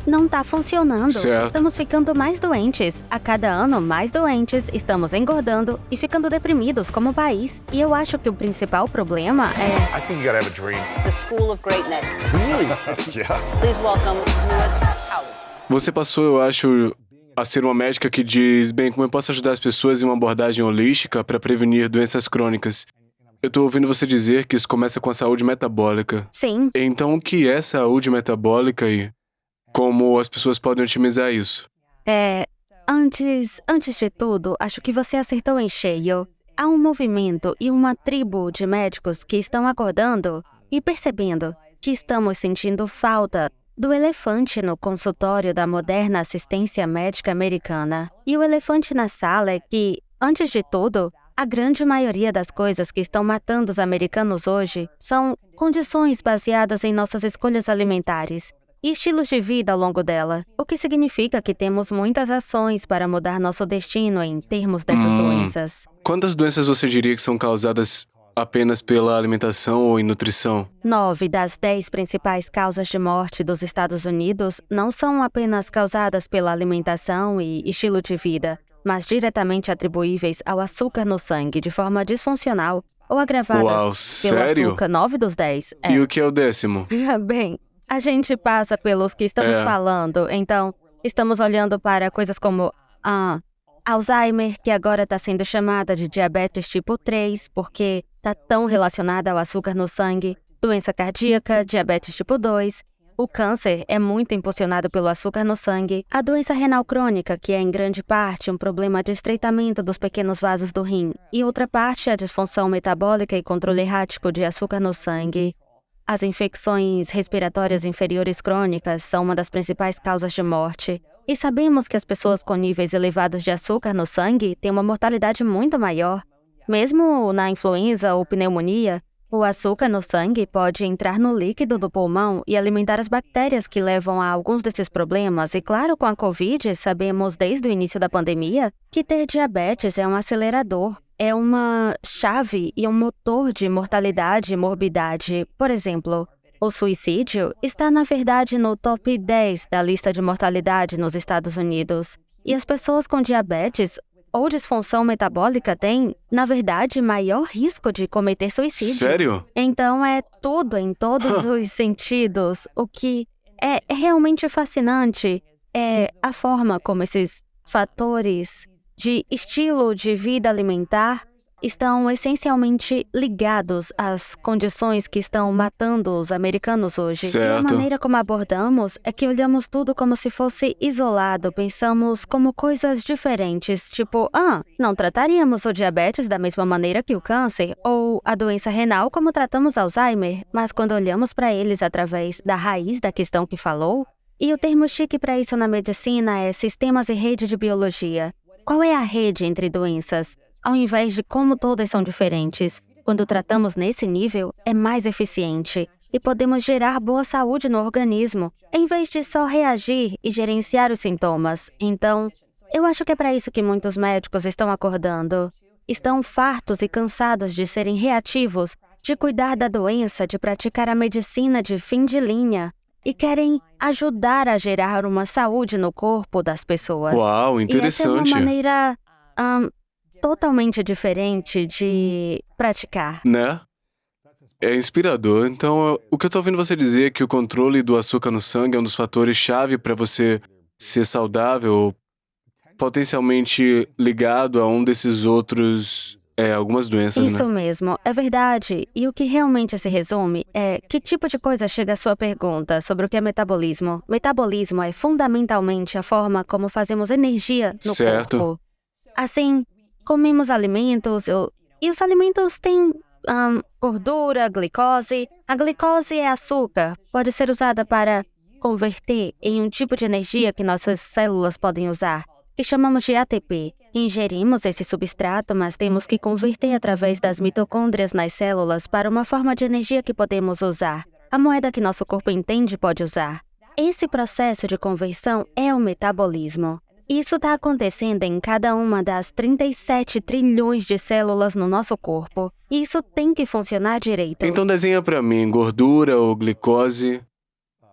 não tá funcionando. Certo. Estamos ficando mais doentes. A cada ano, mais doentes, estamos engordando e ficando deprimidos como país. E eu acho que o principal problema é... I think you gotta have a dream. The School of Greatness. Really? Yeah. Please welcome Lewis Howes. Você passou, eu acho, a ser uma médica que diz, bem, como eu posso ajudar as pessoas em uma abordagem holística para prevenir doenças crônicas. Eu tô ouvindo você dizer que isso começa com a saúde metabólica. Sim. Então, o que é saúde metabólica e como as pessoas podem otimizar isso? Antes de tudo, acho que você acertou em cheio. Há um movimento e uma tribo de médicos que estão acordando e percebendo que estamos sentindo falta do elefante no consultório da moderna assistência médica americana. E o elefante na sala é que, antes de tudo, a grande maioria das coisas que estão matando os americanos hoje são condições baseadas em nossas escolhas alimentares e estilos de vida ao longo dela, o que significa que temos muitas ações para mudar nosso destino em termos dessas doenças. Quantas doenças você diria que são causadas apenas pela alimentação ou em nutrição? 9 das 10 principais causas de morte dos Estados Unidos não são apenas causadas pela alimentação e estilo de vida, mas diretamente atribuíveis ao açúcar no sangue de forma disfuncional ou agravadas Uau, pelo sério? açúcar. 9 dos 10. E o que é o 10º? Bem, a gente passa pelos que estamos falando, então estamos olhando para coisas como Alzheimer, que agora está sendo chamada de diabetes tipo 3, porque está tão relacionada ao açúcar no sangue, doença cardíaca, diabetes tipo 2, o câncer é muito impulsionado pelo açúcar no sangue, a doença renal crônica, que é em grande parte um problema de estreitamento dos pequenos vasos do rim, e outra parte é a disfunção metabólica e controle errático de açúcar no sangue. As infecções respiratórias inferiores crônicas são uma das principais causas de morte. E sabemos que as pessoas com níveis elevados de açúcar no sangue têm uma mortalidade muito maior. Mesmo na influenza ou pneumonia, o açúcar no sangue pode entrar no líquido do pulmão e alimentar as bactérias que levam a alguns desses problemas. E claro, com a Covid, sabemos desde o início da pandemia que ter diabetes é um acelerador, é uma chave e um motor de mortalidade e morbidade. Por exemplo, o suicídio está, na verdade, no top 10 da lista de mortalidade nos Estados Unidos. E as pessoas com diabetes ou disfunção metabólica têm, na verdade, maior risco de cometer suicídio. Sério? Então é tudo em todos os sentidos. O que é realmente fascinante é a forma como esses fatores de estilo de vida alimentar estão essencialmente ligados às condições que estão matando os americanos hoje. Certo. E a maneira como abordamos é que olhamos tudo como se fosse isolado, pensamos como coisas diferentes, tipo, não trataríamos o diabetes da mesma maneira que o câncer, ou a doença renal como tratamos Alzheimer, mas quando olhamos para eles através da raiz da questão que falou, e o termo chique para isso na medicina é sistemas e rede de biologia. Qual é a rede entre doenças? Ao invés de como todas são diferentes, quando tratamos nesse nível, é mais eficiente e podemos gerar boa saúde no organismo, em vez de só reagir e gerenciar os sintomas. Então, eu acho que é para isso que muitos médicos estão acordando. Estão fartos e cansados de serem reativos, de cuidar da doença, de praticar a medicina de fim de linha e querem ajudar a gerar uma saúde no corpo das pessoas. Uau, interessante. E essa é uma maneira totalmente diferente de praticar. Né? É inspirador. Então, o que eu tô ouvindo você dizer é que o controle do açúcar no sangue é um dos fatores-chave para você ser saudável, potencialmente ligado a um desses outros, algumas doenças, Isso né? mesmo, é verdade. E o que realmente se resume é que tipo de coisa chega à sua pergunta sobre o que é metabolismo. Metabolismo é fundamentalmente a forma como fazemos energia no Certo. corpo. Assim, comemos alimentos e os alimentos têm gordura, glicose. A glicose é açúcar, pode ser usada para converter em um tipo de energia que nossas células podem usar, que chamamos de ATP. Ingerimos esse substrato, mas temos que converter através das mitocôndrias nas células para uma forma de energia que podemos usar. A moeda que nosso corpo entende pode usar. Esse processo de conversão é o metabolismo. Isso está acontecendo em cada uma das 37 trilhões de células no nosso corpo. E isso tem que funcionar direito. Então desenha pra mim gordura ou glicose.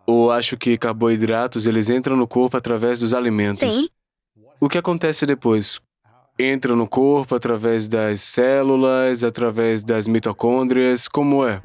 ou acho que carboidratos, eles entram no corpo através dos alimentos. Sim. O que acontece depois? Entra no corpo através das células, através das mitocôndrias, como é?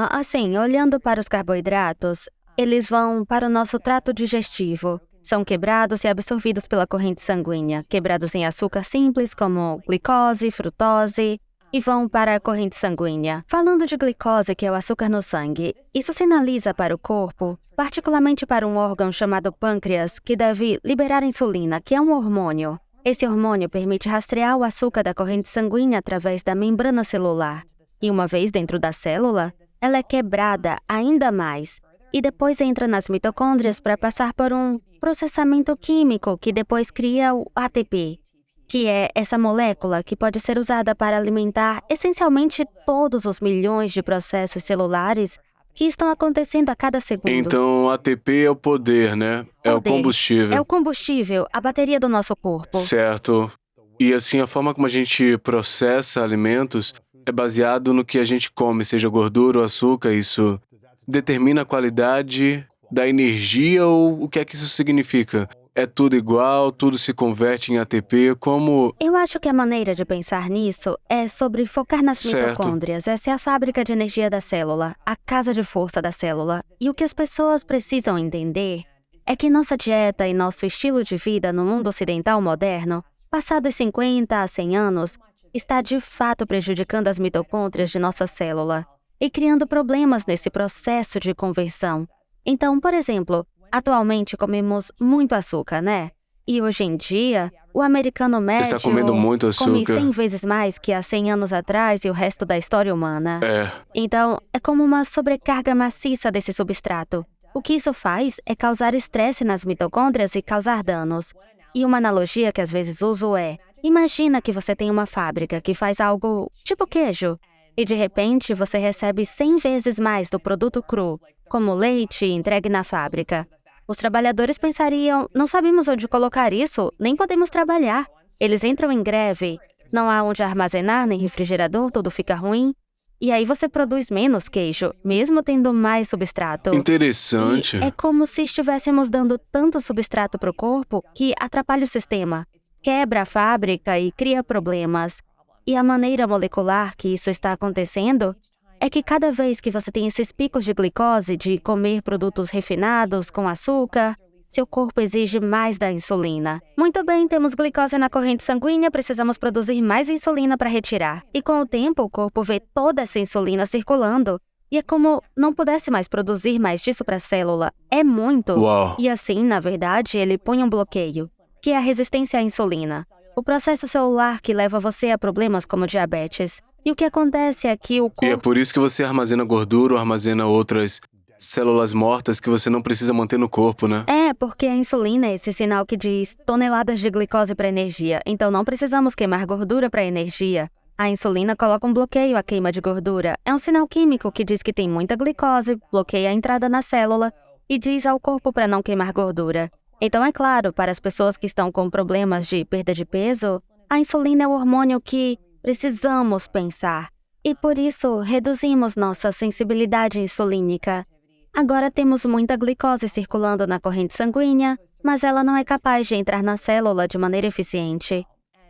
Assim, olhando para os carboidratos, eles vão para o nosso trato digestivo. São quebrados e absorvidos pela corrente sanguínea, quebrados em açúcar simples como glicose, frutose, e vão para a corrente sanguínea. Falando de glicose, que é o açúcar no sangue, isso sinaliza para o corpo, particularmente para um órgão chamado pâncreas, que deve liberar insulina, que é um hormônio. Esse hormônio permite rastrear o açúcar da corrente sanguínea através da membrana celular. E uma vez dentro da célula, ela é quebrada ainda mais e depois entra nas mitocôndrias para passar por um processamento químico que depois cria o ATP, que é essa molécula que pode ser usada para alimentar essencialmente todos os milhões de processos celulares que estão acontecendo a cada segundo. Então, ATP é o poder, né? É o combustível. É o combustível, a bateria do nosso corpo. Certo. E assim, a forma como a gente processa alimentos é baseado no que a gente come, seja gordura ou açúcar. Isso determina a qualidade da energia ou o que é que isso significa? É tudo igual, tudo se converte em ATP, como... Eu acho que a maneira de pensar nisso é sobre focar nas Certo. mitocôndrias. Essa é a fábrica de energia da célula, a casa de força da célula. E o que as pessoas precisam entender é que nossa dieta e nosso estilo de vida no mundo ocidental moderno, passados 50 a 100 anos, está de fato prejudicando as mitocôndrias de nossa célula e criando problemas nesse processo de conversão. Então, por exemplo, atualmente comemos muito açúcar, né? E hoje em dia, o americano médio Está comendo muito come açúcar. 100 vezes mais que há 100 anos atrás e o resto da história humana. É. Então, é como uma sobrecarga maciça desse substrato. O que isso faz é causar estresse nas mitocôndrias e causar danos. E uma analogia que às vezes uso é: imagina que você tem uma fábrica que faz algo tipo queijo, e de repente você recebe 100 vezes mais do produto cru, como leite entregue na fábrica. Os trabalhadores pensariam: não sabemos onde colocar isso, nem podemos trabalhar. Eles entram em greve, não há onde armazenar nem refrigerador, tudo fica ruim. E aí você produz menos queijo, mesmo tendo mais substrato. Interessante. E é como se estivéssemos dando tanto substrato para o corpo que atrapalha o sistema, quebra a fábrica e cria problemas. E a maneira molecular que isso está acontecendo é que cada vez que você tem esses picos de glicose, de comer produtos refinados com açúcar, seu corpo exige mais da insulina. Muito bem, temos glicose na corrente sanguínea, precisamos produzir mais insulina para retirar. E com o tempo, o corpo vê toda essa insulina circulando. E é como não pudesse mais produzir mais disso para a célula. É muito. Uau. E assim, na verdade, ele põe um bloqueio, que é a resistência à insulina. O processo celular que leva você a problemas como diabetes. E o que acontece é que o corpo... E é por isso que você armazena gordura ou armazena outras células mortas que você não precisa manter no corpo, né? É, porque a insulina é esse sinal que diz toneladas de glicose para energia, então não precisamos queimar gordura para energia. A insulina coloca um bloqueio à queima de gordura. É um sinal químico que diz que tem muita glicose, bloqueia a entrada na célula e diz ao corpo para não queimar gordura. Então, é claro, para as pessoas que estão com problemas de perda de peso, a insulina é o hormônio que precisamos pensar. E por isso, reduzimos nossa sensibilidade insulínica. Agora temos muita glicose circulando na corrente sanguínea, mas ela não é capaz de entrar na célula de maneira eficiente.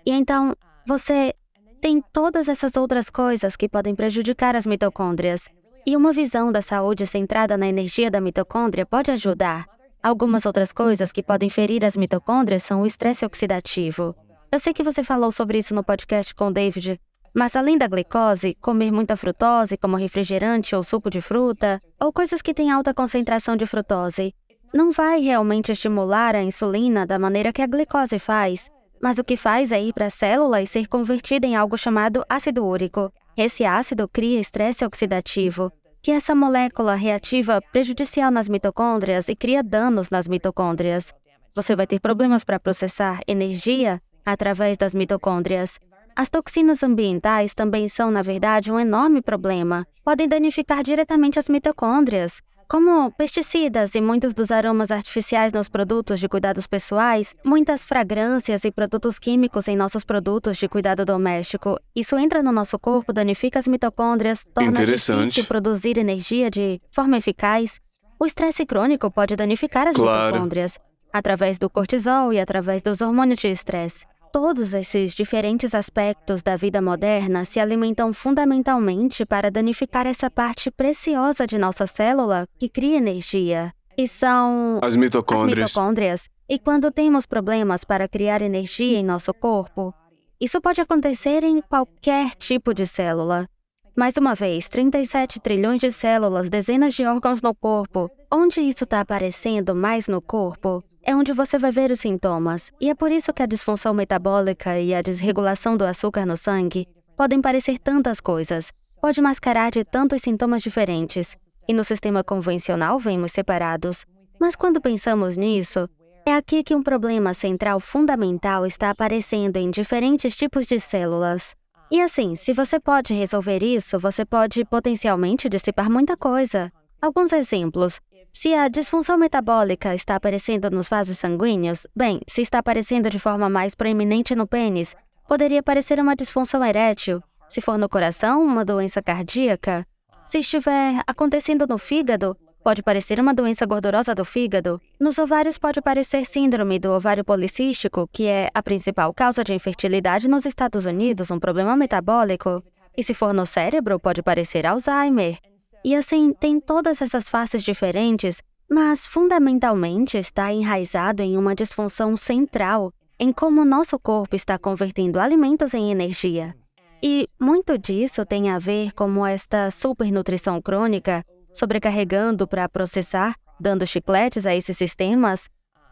E então, você tem todas essas outras coisas que podem prejudicar as mitocôndrias. E uma visão da saúde centrada na energia da mitocôndria pode ajudar. Algumas outras coisas que podem ferir as mitocôndrias são o estresse oxidativo. Eu sei que você falou sobre isso no podcast com o David, mas além da glicose, comer muita frutose, como refrigerante ou suco de fruta, ou coisas que têm alta concentração de frutose, não vai realmente estimular a insulina da maneira que a glicose faz, mas o que faz é ir para a célula e ser convertida em algo chamado ácido úrico. Esse ácido cria estresse oxidativo, que é essa molécula reativa prejudicial nas mitocôndrias e cria danos nas mitocôndrias. Você vai ter problemas para processar energia através das mitocôndrias. As toxinas ambientais também são, na verdade, um enorme problema. Podem danificar diretamente as mitocôndrias, como pesticidas e muitos dos aromas artificiais nos produtos de cuidados pessoais, muitas fragrâncias e produtos químicos em nossos produtos de cuidado doméstico. Isso entra no nosso corpo, danifica as mitocôndrias, torna difícil produzir energia de forma eficaz. O estresse crônico pode danificar as Claro. mitocôndrias, através do cortisol e através dos hormônios de estresse. Todos esses diferentes aspectos da vida moderna se alimentam fundamentalmente para danificar essa parte preciosa de nossa célula que cria energia. E são As as mitocôndrias. mitocôndrias. E quando temos problemas para criar energia em nosso corpo, isso pode acontecer em qualquer tipo de célula. Mais uma vez, 37 trilhões de células, dezenas de órgãos no corpo. Onde isso está aparecendo mais no corpo é onde você vai ver os sintomas. E é por isso que a disfunção metabólica e a desregulação do açúcar no sangue podem parecer tantas coisas. Pode mascarar de tantos sintomas diferentes. E no sistema convencional vemos separados. Mas quando pensamos nisso, é aqui que um problema central fundamental está aparecendo em diferentes tipos de células. E assim, se você pode resolver isso, você pode potencialmente dissipar muita coisa. Alguns exemplos. Se a disfunção metabólica está aparecendo nos vasos sanguíneos, bem, se está aparecendo de forma mais proeminente no pênis, poderia parecer uma disfunção erétil. Se for no coração, uma doença cardíaca. Se estiver acontecendo no fígado, pode parecer uma doença gordurosa do fígado. Nos ovários pode parecer síndrome do ovário policístico, que é a principal causa de infertilidade nos Estados Unidos, um problema metabólico. E se for no cérebro, pode parecer Alzheimer. E assim, tem todas essas faces diferentes, mas fundamentalmente está enraizado em uma disfunção central, em como nosso corpo está convertendo alimentos em energia. E muito disso tem a ver com esta supernutrição crônica, sobrecarregando para processar, dando chicletes a esses sistemas,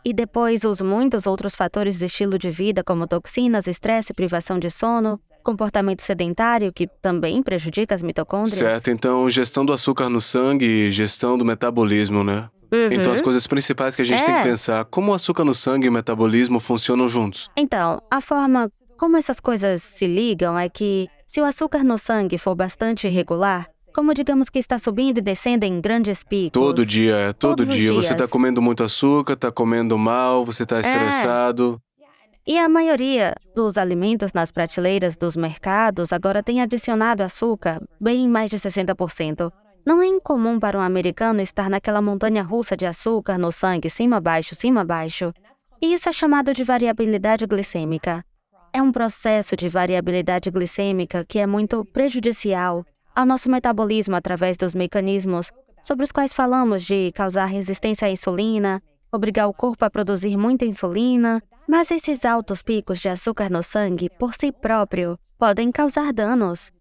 e depois os muitos outros fatores do estilo de vida, como toxinas, estresse, privação de sono, comportamento sedentário, que também prejudica as mitocôndrias. Certo, então gestão do açúcar no sangue e gestão do metabolismo, né? Então as coisas principais que a gente tem que pensar, como o açúcar no sangue e o metabolismo funcionam juntos? Então, a forma como essas coisas se ligam é que, se o açúcar no sangue for bastante irregular, como digamos que está subindo e descendo em grandes picos. Todo dia, todo Todos os dia. Você dias. tá comendo muito açúcar, tá comendo mal, você tá estressado. E a maioria dos alimentos nas prateleiras dos mercados agora tem adicionado açúcar, bem mais de 60%. Não é incomum para um americano estar naquela montanha russa de açúcar no sangue, cima, baixo, cima, baixo. E isso é chamado de variabilidade glicêmica. É um processo de variabilidade glicêmica que é muito prejudicial ao nosso metabolismo através dos mecanismos sobre os quais falamos de causar resistência à insulina, obrigar o corpo a produzir muita insulina, mas esses altos picos de açúcar no sangue, por si próprio, podem causar danos.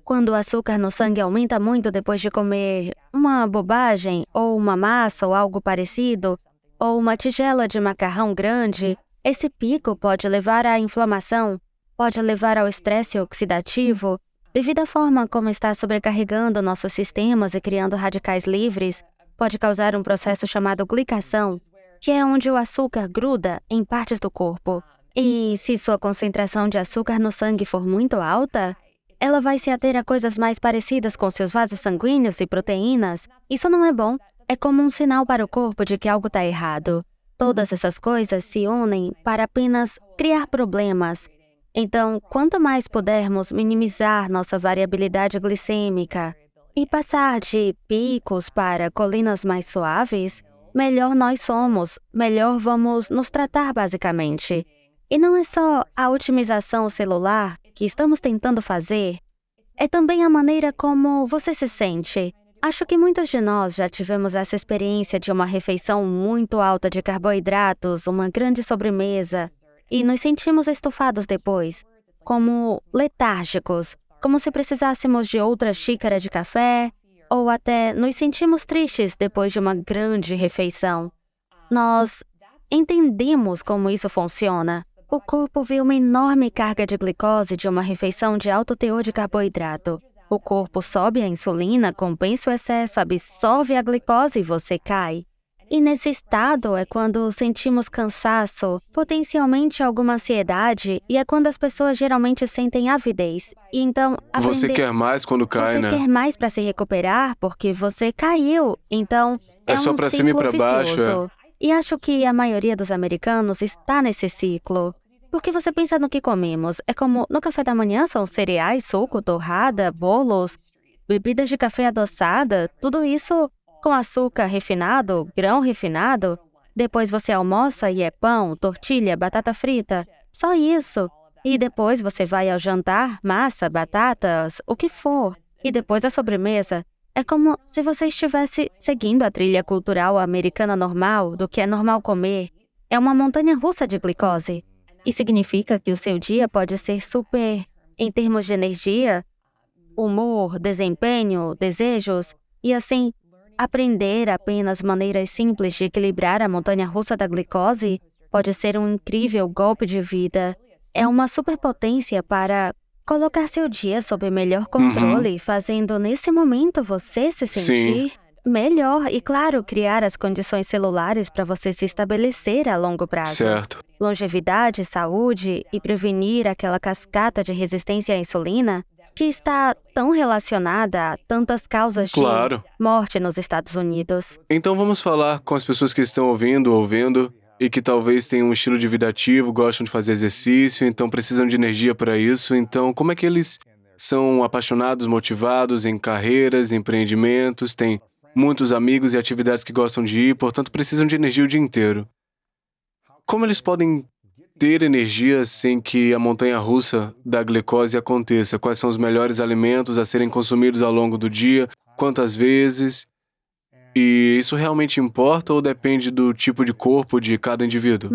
Quando o açúcar no sangue aumenta muito depois de comer uma bobagem, ou uma massa ou algo parecido, ou uma tigela de macarrão grande, esse pico pode levar à inflamação, pode levar ao estresse oxidativo, devido à forma como está sobrecarregando nossos sistemas e criando radicais livres, pode causar um processo chamado glicação, que é onde o açúcar gruda em partes do corpo. E se sua concentração de açúcar no sangue for muito alta, ela vai se ater a coisas mais parecidas com seus vasos sanguíneos e proteínas. Isso não é bom. É como um sinal para o corpo de que algo está errado. Todas essas coisas se unem para apenas criar problemas. Então, quanto mais pudermos minimizar nossa variabilidade glicêmica e passar de picos para colinas mais suaves, melhor nós somos, melhor vamos nos tratar basicamente. E não é só a otimização celular que estamos tentando fazer, é também a maneira como você se sente. Acho que muitos de nós já tivemos essa experiência de uma refeição muito alta de carboidratos, uma grande sobremesa, e nos sentimos estufados depois, como letárgicos, como se precisássemos de outra xícara de café, ou até nos sentimos tristes depois de uma grande refeição. Nós entendemos como isso funciona. O corpo vê uma enorme carga de glicose de uma refeição de alto teor de carboidrato. O corpo sobe a insulina, compensa o excesso, absorve a glicose e você cai. E nesse estado é quando sentimos cansaço, potencialmente alguma ansiedade, e é quando as pessoas geralmente sentem avidez. E então, Você quer mais quando cai, você né? quer mais para se recuperar porque você caiu. Então, É só um pra cima e ciclo pra baixo, vicioso. E acho que a maioria dos americanos está nesse ciclo. Porque você pensa no que comemos. É como no café da manhã são cereais, suco, torrada, bolos, bebidas de café adoçada. Tudo isso com açúcar refinado, grão refinado. Depois você almoça e é pão, tortilha, batata frita. Só isso. E depois você vai ao jantar, massa, batatas, o que for. E depois a sobremesa. É como se você estivesse seguindo a trilha cultural americana normal, do que é normal comer. É uma montanha-russa de glicose. E significa que o seu dia pode ser super, em termos de energia, humor, desempenho, desejos, e assim, aprender apenas maneiras simples de equilibrar a montanha-russa da glicose pode ser um incrível golpe de vida. É uma superpotência para colocar seu dia sob melhor controle, fazendo nesse momento você se sentir melhor e, claro, criar as condições celulares para você se estabelecer a longo prazo. Certo. Longevidade, saúde e prevenir aquela cascata de resistência à insulina que está tão relacionada a tantas causas de morte nos Estados Unidos. Então vamos falar com as pessoas que estão ouvindo, e que talvez tenham um estilo de vida ativo, gostam de fazer exercício, então precisam de energia para isso. Então, como é que eles são apaixonados, motivados em carreiras, empreendimentos, têm muitos amigos e atividades que gostam de ir, portanto precisam de energia o dia inteiro. Como eles podem ter energia sem que a montanha-russa da glicose aconteça? Quais são os melhores alimentos a serem consumidos ao longo do dia? Quantas vezes? E isso realmente importa ou depende do tipo de corpo de cada indivíduo?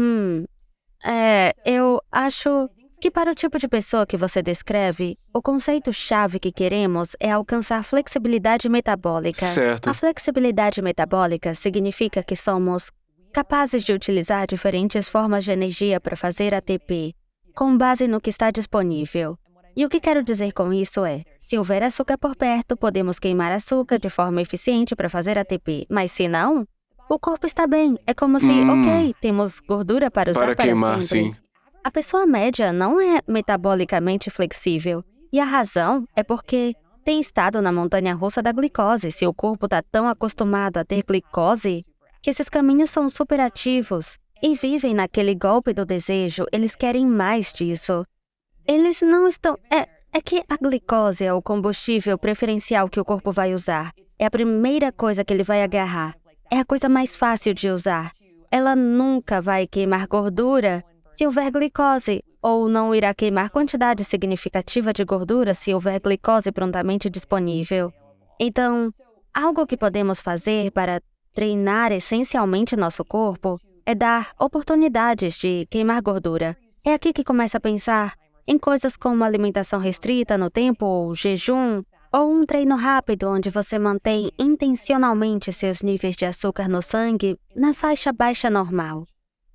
Eu acho que para o tipo de pessoa que você descreve, o conceito-chave que queremos é alcançar flexibilidade metabólica. Certo. A flexibilidade metabólica significa que somos capazes de utilizar diferentes formas de energia para fazer ATP, com base no que está disponível. E o que quero dizer com isso é, se houver açúcar por perto, podemos queimar açúcar de forma eficiente para fazer ATP, mas se não, o corpo está bem. É como se, ok, temos gordura para usar para queimar, sempre. sim. A pessoa média não é metabolicamente flexível. E a razão é porque tem estado na montanha-russa da glicose. Seu corpo está tão acostumado a ter glicose que esses caminhos são superativos e vivem naquele golpe do desejo. Eles querem mais disso. Eles não estão... É que a glicose é o combustível preferencial que o corpo vai usar. É a primeira coisa que ele vai agarrar. É a coisa mais fácil de usar. Ela nunca vai queimar gordura se houver glicose, ou não irá queimar quantidade significativa de gordura se houver glicose prontamente disponível. Então, algo que podemos fazer para treinar essencialmente nosso corpo é dar oportunidades de queimar gordura. É aqui que começa a pensar em coisas como alimentação restrita no tempo ou jejum, ou um treino rápido onde você mantém intencionalmente seus níveis de açúcar no sangue na faixa baixa normal.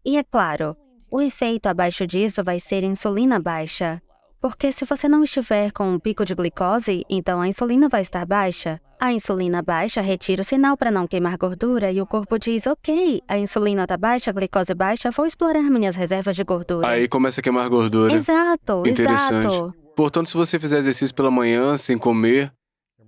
E é claro, o efeito abaixo disso vai ser insulina baixa. Porque se você não estiver com um pico de glicose, então a insulina vai estar baixa. A insulina baixa retira o sinal para não queimar gordura e o corpo diz, ok, a insulina está baixa, a glicose baixa, vou explorar minhas reservas de gordura. Aí começa a queimar gordura. Exato, Interessante. exato. Portanto, se você fizer exercício pela manhã, sem comer,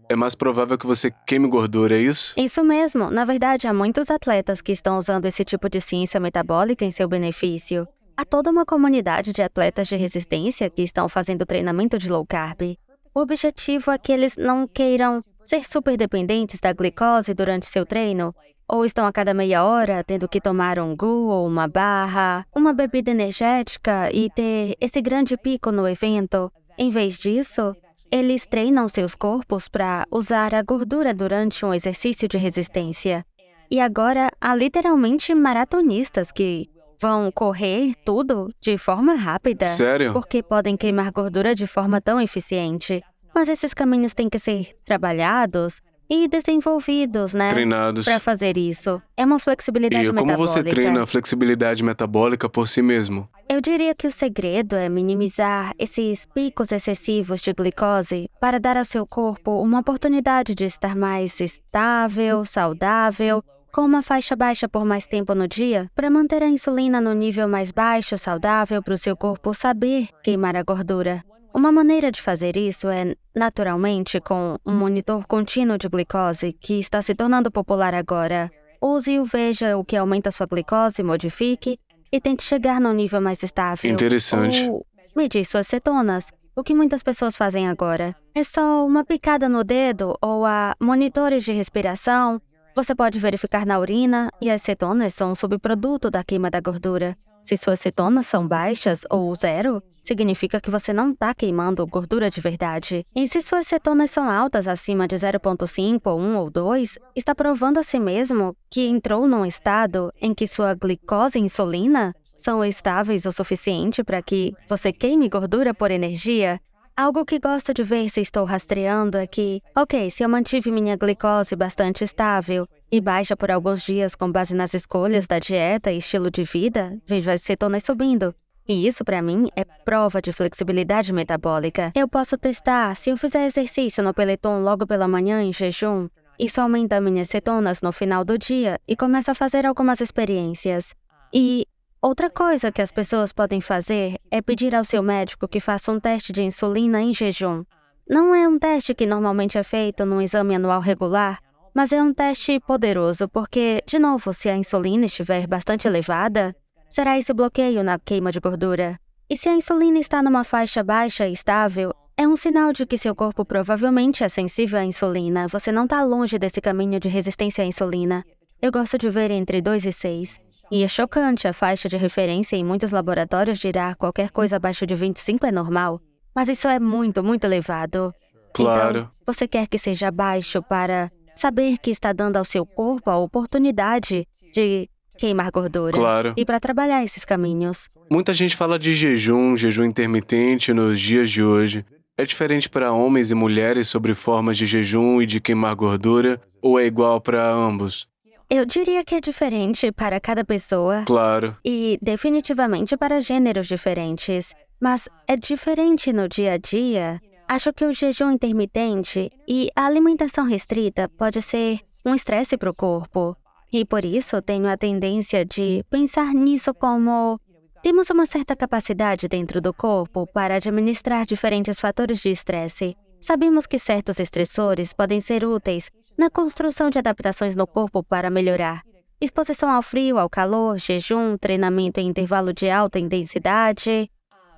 é mais provável que você queime gordura, é isso? Isso mesmo. Na verdade, há muitos atletas que estão usando esse tipo de ciência metabólica em seu benefício. Há toda uma comunidade de atletas de resistência que estão fazendo treinamento de low carb. O objetivo é que eles não queiram ser super dependentes da glicose durante seu treino, ou estão a cada meia hora tendo que tomar um GU ou uma barra, uma bebida energética e ter esse grande pico no evento. Em vez disso, eles treinam seus corpos para usar a gordura durante um exercício de resistência. E agora há literalmente maratonistas que vão correr tudo de forma rápida. Sério? Porque podem queimar gordura de forma tão eficiente. Mas esses caminhos têm que ser trabalhados e desenvolvidos, né? Treinados. Para fazer isso. É uma flexibilidade E como metabólica. você treina a flexibilidade metabólica por si mesmo? Eu diria que o segredo é minimizar esses picos excessivos de glicose para dar ao seu corpo uma oportunidade de estar mais estável, saudável, com uma faixa baixa por mais tempo no dia, para manter a insulina no nível mais baixo, saudável, para o seu corpo saber queimar a gordura. Uma maneira de fazer isso é, naturalmente, com um monitor contínuo de glicose, que está se tornando popular agora. Use-o, veja o que aumenta sua glicose, modifique e tente chegar num nível mais estável. Interessante. Ou medir suas cetonas. O que muitas pessoas fazem agora é só uma picada no dedo ou a monitores de respiração Você pode verificar na urina, e as cetonas são um subproduto da queima da gordura. Se suas cetonas são baixas ou zero, significa que você não está queimando gordura de verdade. E se suas cetonas são altas, acima de 0,5 ou 1 ou 2, está provando a si mesmo que entrou num estado em que sua glicose e insulina são estáveis o suficiente para que você queime gordura por energia. Algo que gosto de ver se estou rastreando é que, ok, se eu mantive minha glicose bastante estável e baixa por alguns dias com base nas escolhas da dieta e estilo de vida, vejo as cetonas subindo. E isso, para mim, é prova de flexibilidade metabólica. Eu posso testar, se eu fizer exercício no Peloton logo pela manhã em jejum, isso aumenta minhas cetonas no final do dia e começo a fazer algumas experiências. E outra coisa que as pessoas podem fazer é pedir ao seu médico que faça um teste de insulina em jejum. Não é um teste que normalmente é feito num exame anual regular, mas é um teste poderoso porque, de novo, se a insulina estiver bastante elevada, será esse bloqueio na queima de gordura. E se a insulina está numa faixa baixa e estável, é um sinal de que seu corpo provavelmente é sensível à insulina. Você não está longe desse caminho de resistência à insulina. Eu gosto de ver entre 2 e 6. E é chocante, a faixa de referência em muitos laboratórios dirá qualquer coisa abaixo de 25 é normal. Mas isso é muito, muito elevado. Claro. Então, você quer que seja baixo para saber que está dando ao seu corpo a oportunidade de queimar gordura. Claro. E para trabalhar esses caminhos. Muita gente fala de jejum intermitente nos dias de hoje. É diferente para homens e mulheres sobre formas de jejum e de queimar gordura, ou é igual para ambos? Eu diria que é diferente para cada pessoa. Claro. E definitivamente para gêneros diferentes. Mas é diferente no dia a dia. Acho que o jejum intermitente e a alimentação restrita pode ser um estresse para o corpo. E por isso tenho a tendência de pensar nisso como temos uma certa capacidade dentro do corpo para administrar diferentes fatores de estresse. Sabemos que certos estressores podem ser úteis na construção de adaptações no corpo para melhorar. Exposição ao frio, ao calor, jejum, treinamento em intervalo de alta intensidade.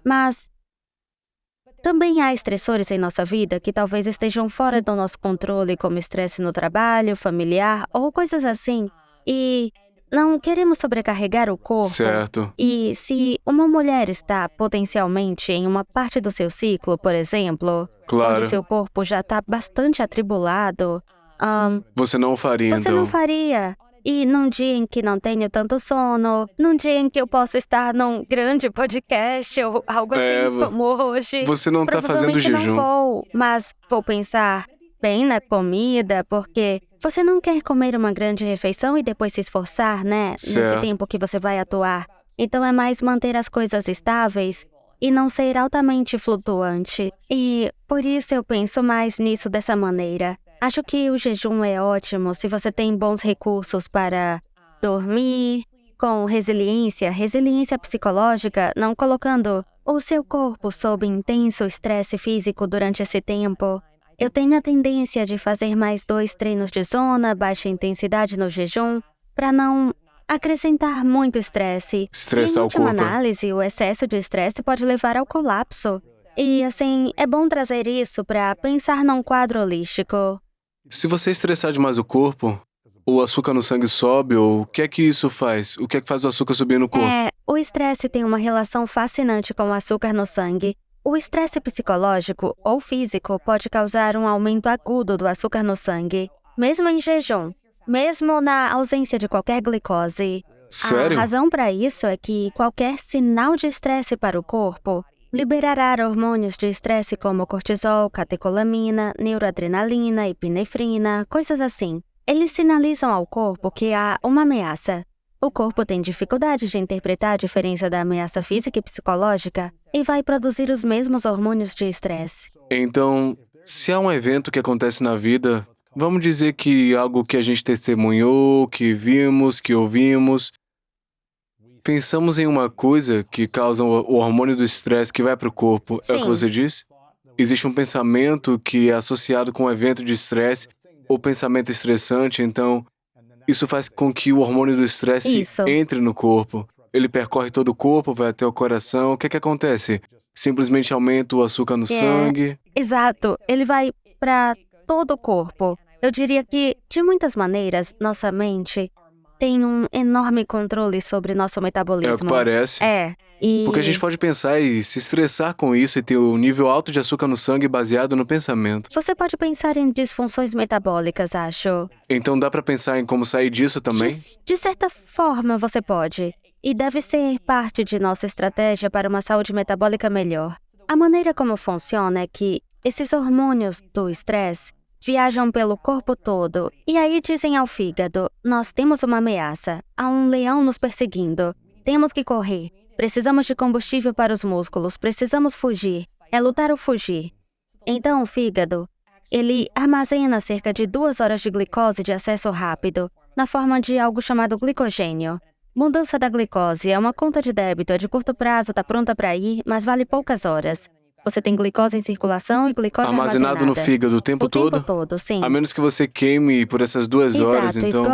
Mas também há estressores em nossa vida que talvez estejam fora do nosso controle, como estresse no trabalho, familiar ou coisas assim. E não queremos sobrecarregar o corpo. Certo. E se uma mulher está potencialmente em uma parte do seu ciclo, por exemplo, Claro. onde seu corpo já está bastante atribulado, Você não faria, você então? não faria. E num dia em que não tenho tanto sono, num dia em que eu posso estar num grande podcast ou algo assim como hoje, Você não está fazendo provavelmente jejum. não vou, mas vou pensar bem na comida, porque você não quer comer uma grande refeição e depois se esforçar, né? Certo. Nesse tempo que você vai atuar. Então é mais manter as coisas estáveis e não ser altamente flutuante. E por isso eu penso mais nisso dessa maneira. Acho que o jejum é ótimo se você tem bons recursos para dormir, com resiliência psicológica, não colocando o seu corpo sob intenso estresse físico durante esse tempo. Eu tenho a tendência de fazer mais 2 treinos de zona, baixa intensidade no jejum, para não acrescentar muito estresse. Estressar Em o última corpo. análise, o excesso de estresse pode levar ao colapso. E, assim, é bom trazer isso para pensar num quadro holístico. Se você estressar demais o corpo, o açúcar no sangue sobe, ou o que é que isso faz? O que é que faz o açúcar subir no corpo? O estresse tem uma relação fascinante com o açúcar no sangue. O estresse psicológico ou físico pode causar um aumento agudo do açúcar no sangue, mesmo em jejum, mesmo na ausência de qualquer glicose. Sério? A razão para isso é que qualquer sinal de estresse para o corpo liberará hormônios de estresse como cortisol, catecolamina, neuroadrenalina, epinefrina, coisas assim. Eles sinalizam ao corpo que há uma ameaça. O corpo tem dificuldade de interpretar a diferença da ameaça física e psicológica e vai produzir os mesmos hormônios de estresse. Então, se há um evento que acontece na vida, vamos dizer que algo que a gente testemunhou, que vimos, que ouvimos, pensamos em uma coisa que causa o hormônio do estresse que vai para o corpo. É o que Sim. você disse? Existe um pensamento que é associado com um evento de estresse ou pensamento estressante, então isso faz com que o hormônio do estresse Isso. entre no corpo. Ele percorre todo o corpo, vai até o coração. O que é que acontece? Simplesmente aumenta o açúcar no sangue. Exato, ele vai para todo o corpo. Eu diria que, de muitas maneiras, nossa mente tem um enorme controle sobre nosso metabolismo. É o que parece. E... Porque a gente pode pensar e se estressar com isso e ter um nível alto de açúcar no sangue baseado no pensamento. Você pode pensar em disfunções metabólicas, acho. Então dá pra pensar em como sair disso também? De certa forma, você pode. E deve ser parte de nossa estratégia para uma saúde metabólica melhor. A maneira como funciona é que esses hormônios do estresse viajam pelo corpo todo e aí dizem ao fígado: nós temos uma ameaça, há um leão nos perseguindo, temos que correr, precisamos de combustível para os músculos, precisamos fugir, é lutar ou fugir. Então o fígado, ele armazena cerca de 2 horas de glicose de acesso rápido, na forma de algo chamado glicogênio. Mudança da glicose é uma conta de débito, é de curto prazo, está pronta para ir, mas vale poucas horas. Você tem glicose em circulação e glicose armazenado no fígado o tempo todo? O tempo todo, sim. A menos que você queime por essas 2 horas, então...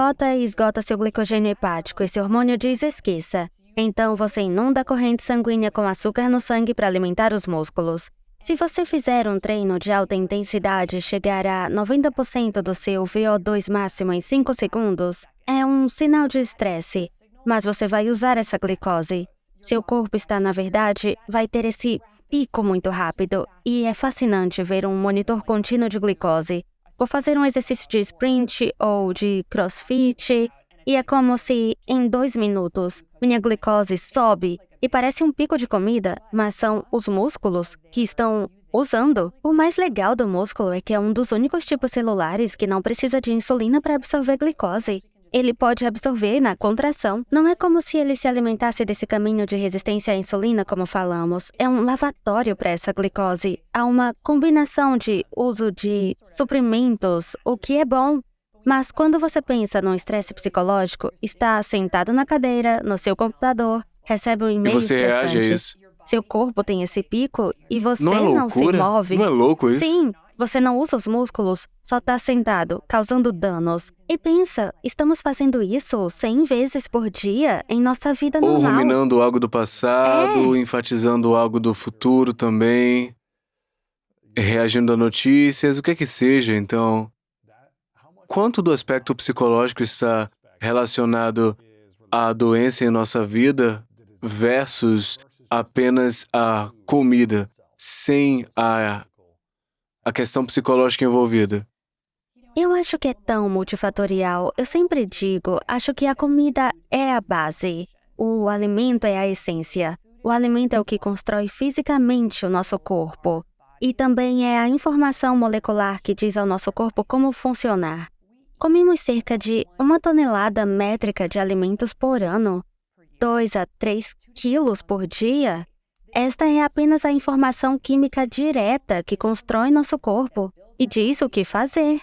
Esgota seu glicogênio hepático. Esse hormônio diz esqueça. Então você inunda a corrente sanguínea com açúcar no sangue para alimentar os músculos. Se você fizer um treino de alta intensidade e chegar a 90% do seu VO2 máximo em 5 segundos, é um sinal de estresse. Mas você vai usar essa glicose. Seu corpo está, na verdade, vai ter esse pico muito rápido, e é fascinante ver um monitor contínuo de glicose. Vou fazer um exercício de sprint ou de crossfit, e é como se, em 2 minutos, minha glicose sobe, e parece um pico de comida, mas são os músculos que estão usando. O mais legal do músculo é que é um dos únicos tipos celulares que não precisa de insulina para absorver glicose. Ele pode absorver na contração. Não é como se ele se alimentasse desse caminho de resistência à insulina, como falamos. É um lavatório para essa glicose. Há uma combinação de uso de suprimentos, o que é bom. Mas quando você pensa num estresse psicológico, está sentado na cadeira, no seu computador, recebe um e-mail E você reage a estressante. isso? Seu corpo tem esse pico e você Não é não se loucura? move. Não é louco isso? Sim, você não usa os músculos, só está sentado, causando danos. E pensa, estamos fazendo isso 100 vezes por dia em nossa vida Ou normal. ruminando algo do passado, enfatizando algo do futuro também, reagindo a notícias, o que seja. Então, quanto do aspecto psicológico está relacionado à doença em nossa vida versus apenas a comida, sem a questão psicológica envolvida? Eu acho que é tão multifatorial. Eu sempre digo, acho que a comida é a base. O alimento é a essência. O alimento é o que constrói fisicamente o nosso corpo. E também é a informação molecular que diz ao nosso corpo como funcionar. Comemos cerca de 1 tonelada métrica de alimentos por ano. 2 a 3 quilos por dia. Esta é apenas a informação química direta que constrói nosso corpo e diz o que fazer.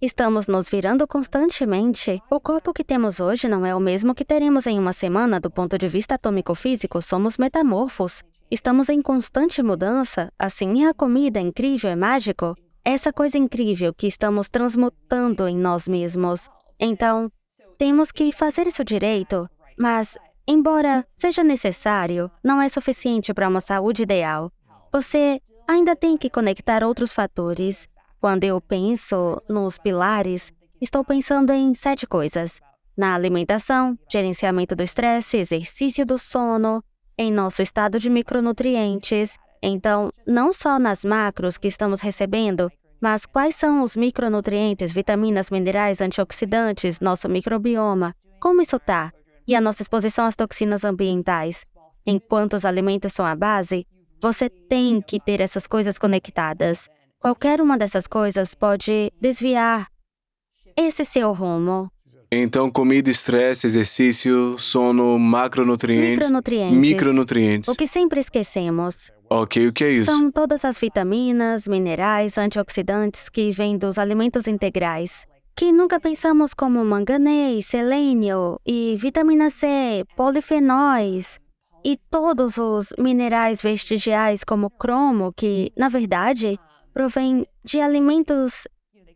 Estamos nos virando constantemente. O corpo que temos hoje não é o mesmo que teremos em uma semana do ponto de vista atômico-físico. Somos metamorfos. Estamos em constante mudança. Assim é a comida, é incrível, é mágico. Essa coisa incrível que estamos transmutando em nós mesmos. Então, temos que fazer isso direito, mas, embora seja necessário, não é suficiente para uma saúde ideal. Você ainda tem que conectar outros fatores. Quando eu penso nos pilares, estou pensando em 7 coisas. Na alimentação, gerenciamento do estresse, exercício do sono, em nosso estado de micronutrientes. Então, não só nas macros que estamos recebendo, mas quais são os micronutrientes, vitaminas, minerais, antioxidantes, nosso microbioma, como isso está? E a nossa exposição às toxinas ambientais. Enquanto os alimentos são a base, você tem que ter essas coisas conectadas. Qualquer uma dessas coisas pode desviar esse seu rumo. Então, comida, estresse, exercício, sono, macronutrientes, micronutrientes. O que sempre esquecemos. Ok, o que é isso? São todas as vitaminas, minerais, antioxidantes que vêm dos alimentos integrais, que nunca pensamos como manganês, selênio e vitamina C, polifenóis, e todos os minerais vestigiais como cromo, que, na verdade, provém de alimentos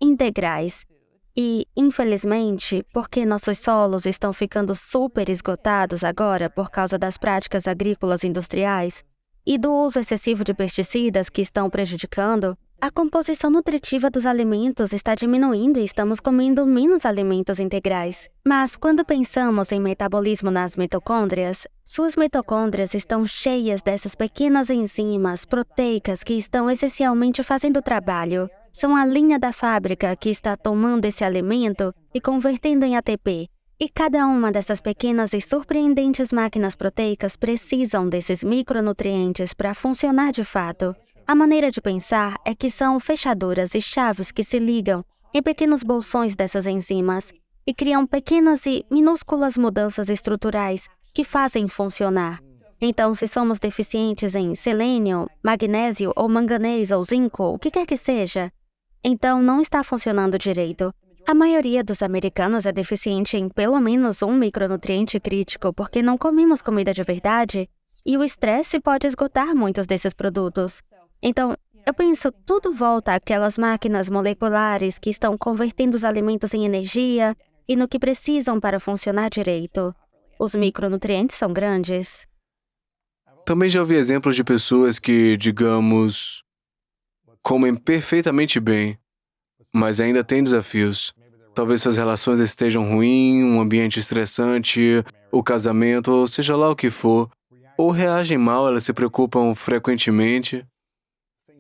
integrais. E, infelizmente, porque nossos solos estão ficando super esgotados agora por causa das práticas agrícolas industriais e do uso excessivo de pesticidas que estão prejudicando, a composição nutritiva dos alimentos está diminuindo e estamos comendo menos alimentos integrais. Mas quando pensamos em metabolismo nas mitocôndrias, suas mitocôndrias estão cheias dessas pequenas enzimas proteicas que estão essencialmente fazendo o trabalho. São a linha da fábrica que está tomando esse alimento e convertendo em ATP. E cada uma dessas pequenas e surpreendentes máquinas proteicas precisam desses micronutrientes para funcionar de fato. A maneira de pensar é que são fechaduras e chaves que se ligam em pequenos bolsões dessas enzimas e criam pequenas e minúsculas mudanças estruturais que fazem funcionar. Então, se somos deficientes em selênio, magnésio ou manganês ou zinco, o que quer que seja, então não está funcionando direito. A maioria dos americanos é deficiente em pelo menos um micronutriente crítico porque não comemos comida de verdade e o estresse pode esgotar muitos desses produtos. Então, eu penso, tudo volta àquelas máquinas moleculares que estão convertendo os alimentos em energia e no que precisam para funcionar direito. Os micronutrientes são grandes. Também já ouvi exemplos de pessoas que, digamos, comem perfeitamente bem, mas ainda têm desafios. Talvez suas relações estejam ruins, um ambiente estressante, o casamento, ou seja lá o que for. Ou reagem mal, elas se preocupam frequentemente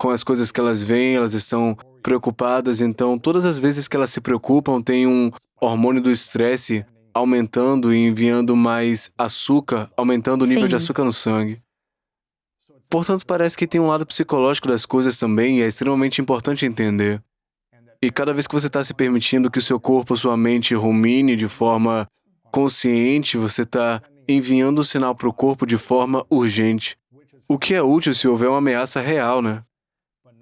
com as coisas que elas veem, elas estão preocupadas, então todas as vezes que elas se preocupam, tem um hormônio do estresse aumentando e enviando mais açúcar, aumentando o nível de açúcar no sangue. Portanto, parece que tem um lado psicológico das coisas também e é extremamente importante entender. E cada vez que você está se permitindo que o seu corpo, sua mente rumine de forma consciente, você está enviando um sinal para o corpo de forma urgente. O que é útil se houver uma ameaça real, né?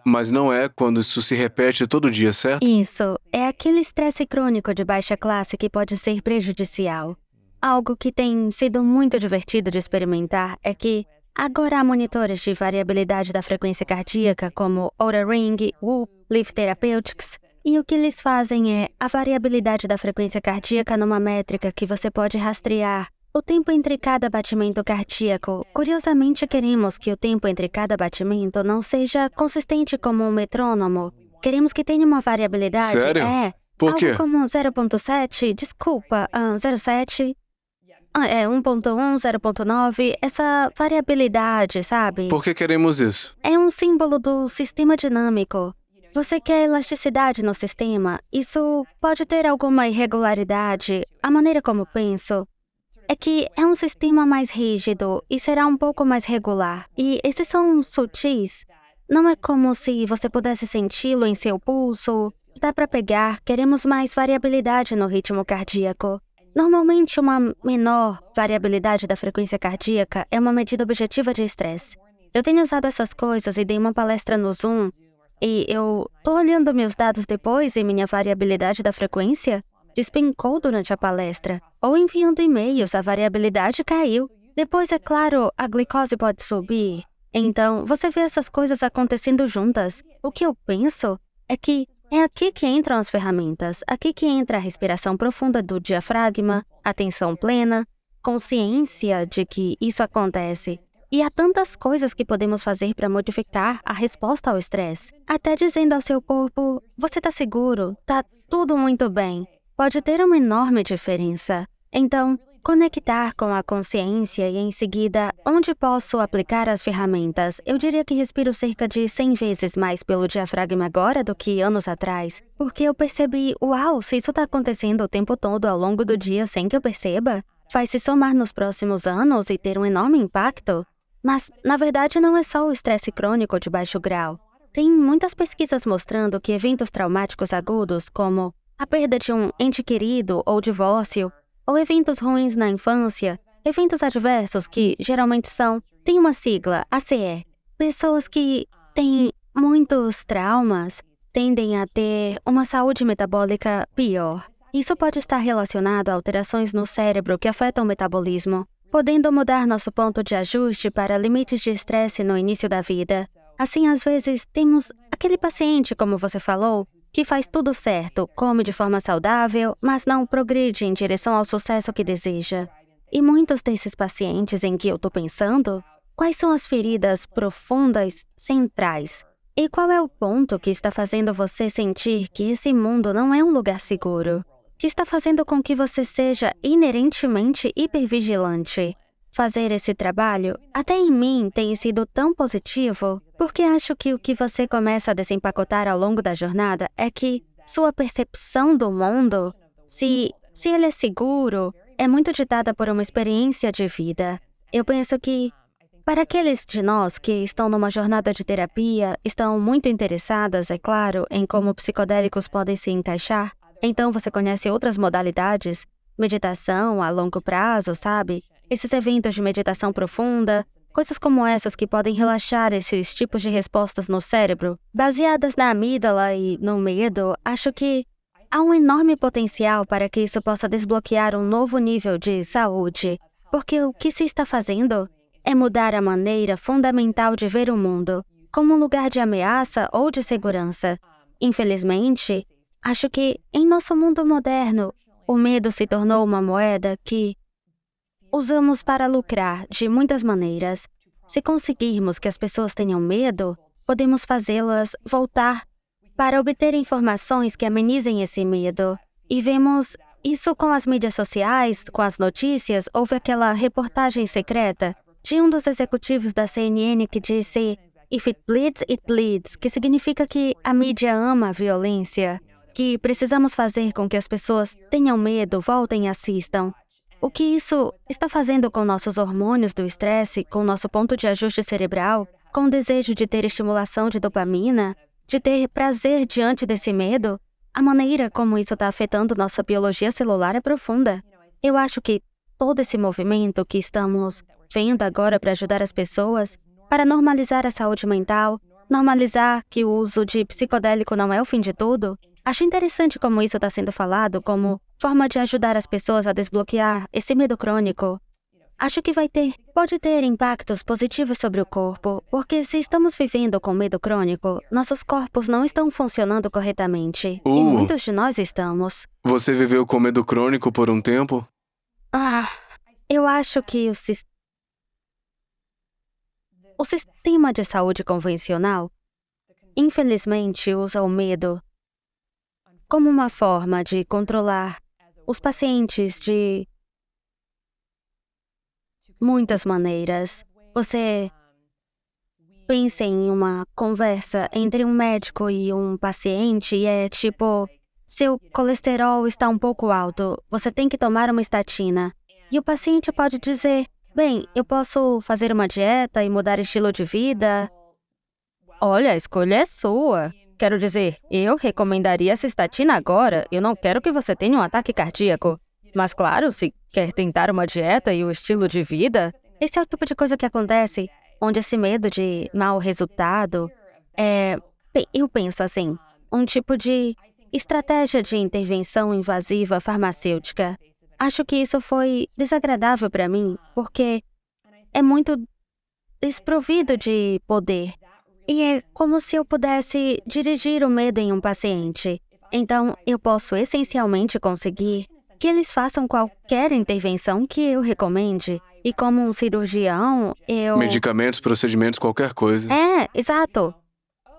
Mas não é quando isso se repete todo dia, certo? Isso, é aquele estresse crônico de baixa classe que pode ser prejudicial. Algo que tem sido muito divertido de experimentar é que agora há monitores de variabilidade da frequência cardíaca como Oura Ring, Whoop, Lift Therapeutics, e o que eles fazem é a variabilidade da frequência cardíaca numa métrica que você pode rastrear o tempo entre cada batimento cardíaco. Curiosamente, queremos que o tempo entre cada batimento não seja consistente como um metrônomo. Queremos que tenha uma variabilidade. Sério? Por quê? Algo como 0.7, desculpa, 0.7, 1.1, 0.9, essa variabilidade, sabe? Por que queremos isso? É um símbolo do sistema dinâmico. Você quer elasticidade no sistema? Isso pode ter alguma irregularidade. A maneira como penso é que é um sistema mais rígido e será um pouco mais regular. E esses são sutis. Não é como se você pudesse senti-lo em seu pulso. Dá para pegar, queremos mais variabilidade no ritmo cardíaco. Normalmente, uma menor variabilidade da frequência cardíaca é uma medida objetiva de estresse. Eu tenho usado essas coisas e dei uma palestra no Zoom, e eu tô olhando meus dados depois e minha variabilidade da frequência despencou durante a palestra. Ou enviando e-mails, a variabilidade caiu. Depois, é claro, a glicose pode subir. Então, você vê essas coisas acontecendo juntas. O que eu penso é que é aqui que entram as ferramentas, aqui que entra a respiração profunda do diafragma, atenção plena, consciência de que isso acontece. E há tantas coisas que podemos fazer para modificar a resposta ao estresse. Até dizendo ao seu corpo, você está seguro, tá tudo muito bem. Pode ter uma enorme diferença. Então, conectar com a consciência e, em seguida, onde posso aplicar as ferramentas. Eu diria que respiro cerca de 100 vezes mais pelo diafragma agora do que anos atrás, porque eu percebi, uau, se isso está acontecendo o tempo todo ao longo do dia sem que eu perceba, vai se somar nos próximos anos e ter um enorme impacto. Mas, na verdade, não é só o estresse crônico de baixo grau. Tem muitas pesquisas mostrando que eventos traumáticos agudos, como a perda de um ente querido ou divórcio, ou eventos ruins na infância, eventos adversos que geralmente tem uma sigla, ACE. Pessoas que têm muitos traumas tendem a ter uma saúde metabólica pior. Isso pode estar relacionado a alterações no cérebro que afetam o metabolismo, podendo mudar nosso ponto de ajuste para limites de estresse no início da vida. Assim, às vezes, temos aquele paciente, como você falou, que faz tudo certo, come de forma saudável, mas não progride em direção ao sucesso que deseja. E muitos desses pacientes em que eu estou pensando, quais são as feridas profundas, centrais, E qual é o ponto que está fazendo você sentir que esse mundo não é um lugar seguro? Que está fazendo com que você seja inerentemente hipervigilante? Fazer esse trabalho, até em mim, tem sido tão positivo, porque acho que o que você começa a desempacotar ao longo da jornada é que sua percepção do mundo, se ele é seguro, é muito ditada por uma experiência de vida. Eu penso que, para aqueles de nós que estão numa jornada de terapia, estão muito interessadas, é claro, em como psicodélicos podem se encaixar, então você conhece outras modalidades, meditação a longo prazo, sabe? Esses eventos de meditação profunda, coisas como essas que podem relaxar esses tipos de respostas no cérebro, baseadas na amígdala e no medo, acho que há um enorme potencial para que isso possa desbloquear um novo nível de saúde, porque o que se está fazendo é mudar a maneira fundamental de ver o mundo, como um lugar de ameaça ou de segurança. Infelizmente, acho que em nosso mundo moderno, o medo se tornou uma moeda que usamos para lucrar de muitas maneiras. Se conseguirmos que as pessoas tenham medo, podemos fazê-las voltar para obter informações que amenizem esse medo. E vemos isso com as mídias sociais, com as notícias. Houve aquela reportagem secreta de um dos executivos da CNN que disse "If it bleeds, it leads", que significa que a mídia ama a violência, que precisamos fazer com que as pessoas tenham medo, voltem e assistam. O que isso está fazendo com nossos hormônios do estresse, com nosso ponto de ajuste cerebral, com o desejo de ter estimulação de dopamina, de ter prazer diante desse medo, a maneira como isso está afetando nossa biologia celular é profunda. Eu acho que todo esse movimento que estamos vendo agora para ajudar as pessoas, para normalizar a saúde mental, normalizar que o uso de psicodélico não é o fim de tudo, acho interessante como isso está sendo falado como forma de ajudar as pessoas a desbloquear esse medo crônico. Acho que pode ter impactos positivos sobre o corpo, porque se estamos vivendo com medo crônico, nossos corpos não estão funcionando corretamente. E muitos de nós estamos. Você viveu com medo crônico por um tempo? Eu acho que o sistema de saúde convencional, infelizmente, usa o medo como uma forma de controlar os pacientes de muitas maneiras. Você pensa em uma conversa entre um médico e um paciente e é tipo, seu colesterol está um pouco alto, você tem que tomar uma estatina. E o paciente pode dizer, bem, eu posso fazer uma dieta e mudar estilo de vida? Olha, a escolha é sua. Quero dizer, eu recomendaria essa estatina agora. Eu não quero que você tenha um ataque cardíaco. Mas claro, se quer tentar uma dieta e o estilo de vida, esse é o tipo de coisa que acontece, onde esse medo de mau resultado bem, eu penso assim, um tipo de estratégia de intervenção invasiva farmacêutica. Acho que isso foi desagradável para mim, porque é muito desprovido de poder. E é como se eu pudesse dirigir o medo em um paciente. Então, eu posso essencialmente conseguir que eles façam qualquer intervenção que eu recomende. E como um cirurgião, Medicamentos, procedimentos, qualquer coisa. Exato.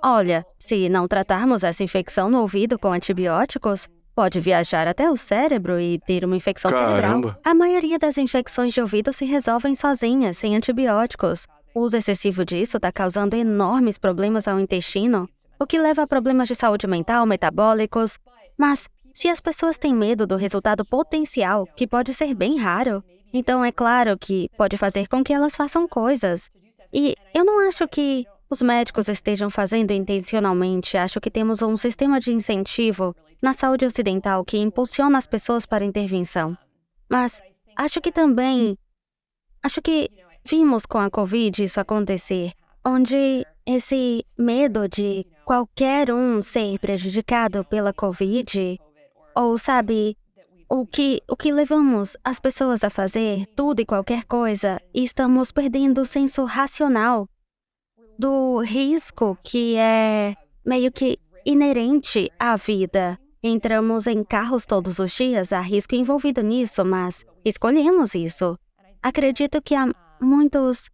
Olha, se não tratarmos essa infecção no ouvido com antibióticos, pode viajar até o cérebro e ter uma infecção cerebral. A maioria das infecções de ouvido se resolvem sozinhas, sem antibióticos. O uso excessivo disso está causando enormes problemas ao intestino, o que leva a problemas de saúde mental, metabólicos. Mas, se as pessoas têm medo do resultado potencial, que pode ser bem raro, então é claro que pode fazer com que elas façam coisas. E eu não acho que os médicos estejam fazendo intencionalmente. Acho que temos um sistema de incentivo na saúde ocidental que impulsiona as pessoas para intervenção. Mas acho que vimos com a Covid isso acontecer, onde esse medo de qualquer um ser prejudicado pela Covid, ou sabe, o que levamos as pessoas a fazer tudo e qualquer coisa, e estamos perdendo o senso racional do risco que é meio que inerente à vida. Entramos em carros todos os dias, há risco envolvido nisso, mas escolhemos isso. Acredito que há muitos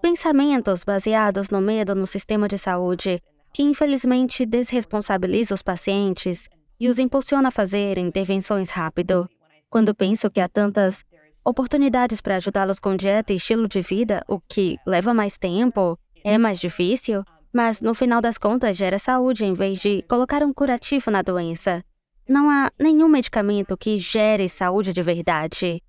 pensamentos baseados no medo no sistema de saúde, que infelizmente desresponsabiliza os pacientes e os impulsiona a fazer intervenções rápido. Quando penso que há tantas oportunidades para ajudá-los com dieta e estilo de vida, o que leva mais tempo, é mais difícil, mas no final das contas gera saúde em vez de colocar um curativo na doença. Não há nenhum medicamento que gere saúde de verdade.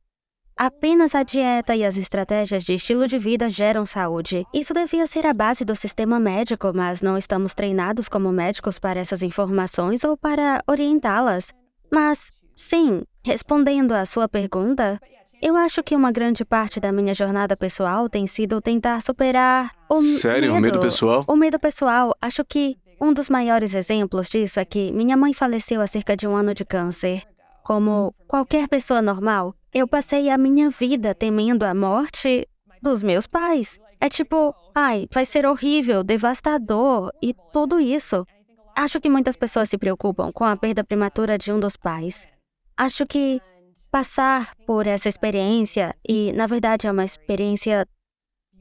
Apenas a dieta e as estratégias de estilo de vida geram saúde. Isso devia ser a base do sistema médico, mas não estamos treinados como médicos para essas informações ou para orientá-las. Mas, sim, respondendo à sua pergunta, eu acho que uma grande parte da minha jornada pessoal tem sido tentar superar o Sério? medo. O medo pessoal? O medo pessoal. Acho que um dos maiores exemplos disso é que minha mãe faleceu há cerca de 1 ano de câncer. Como qualquer pessoa normal, eu passei a minha vida temendo a morte dos meus pais. É tipo, ai, vai ser horrível, devastador e tudo isso. Acho que muitas pessoas se preocupam com a perda prematura de um dos pais. Acho que passar por essa experiência, e na verdade é uma experiência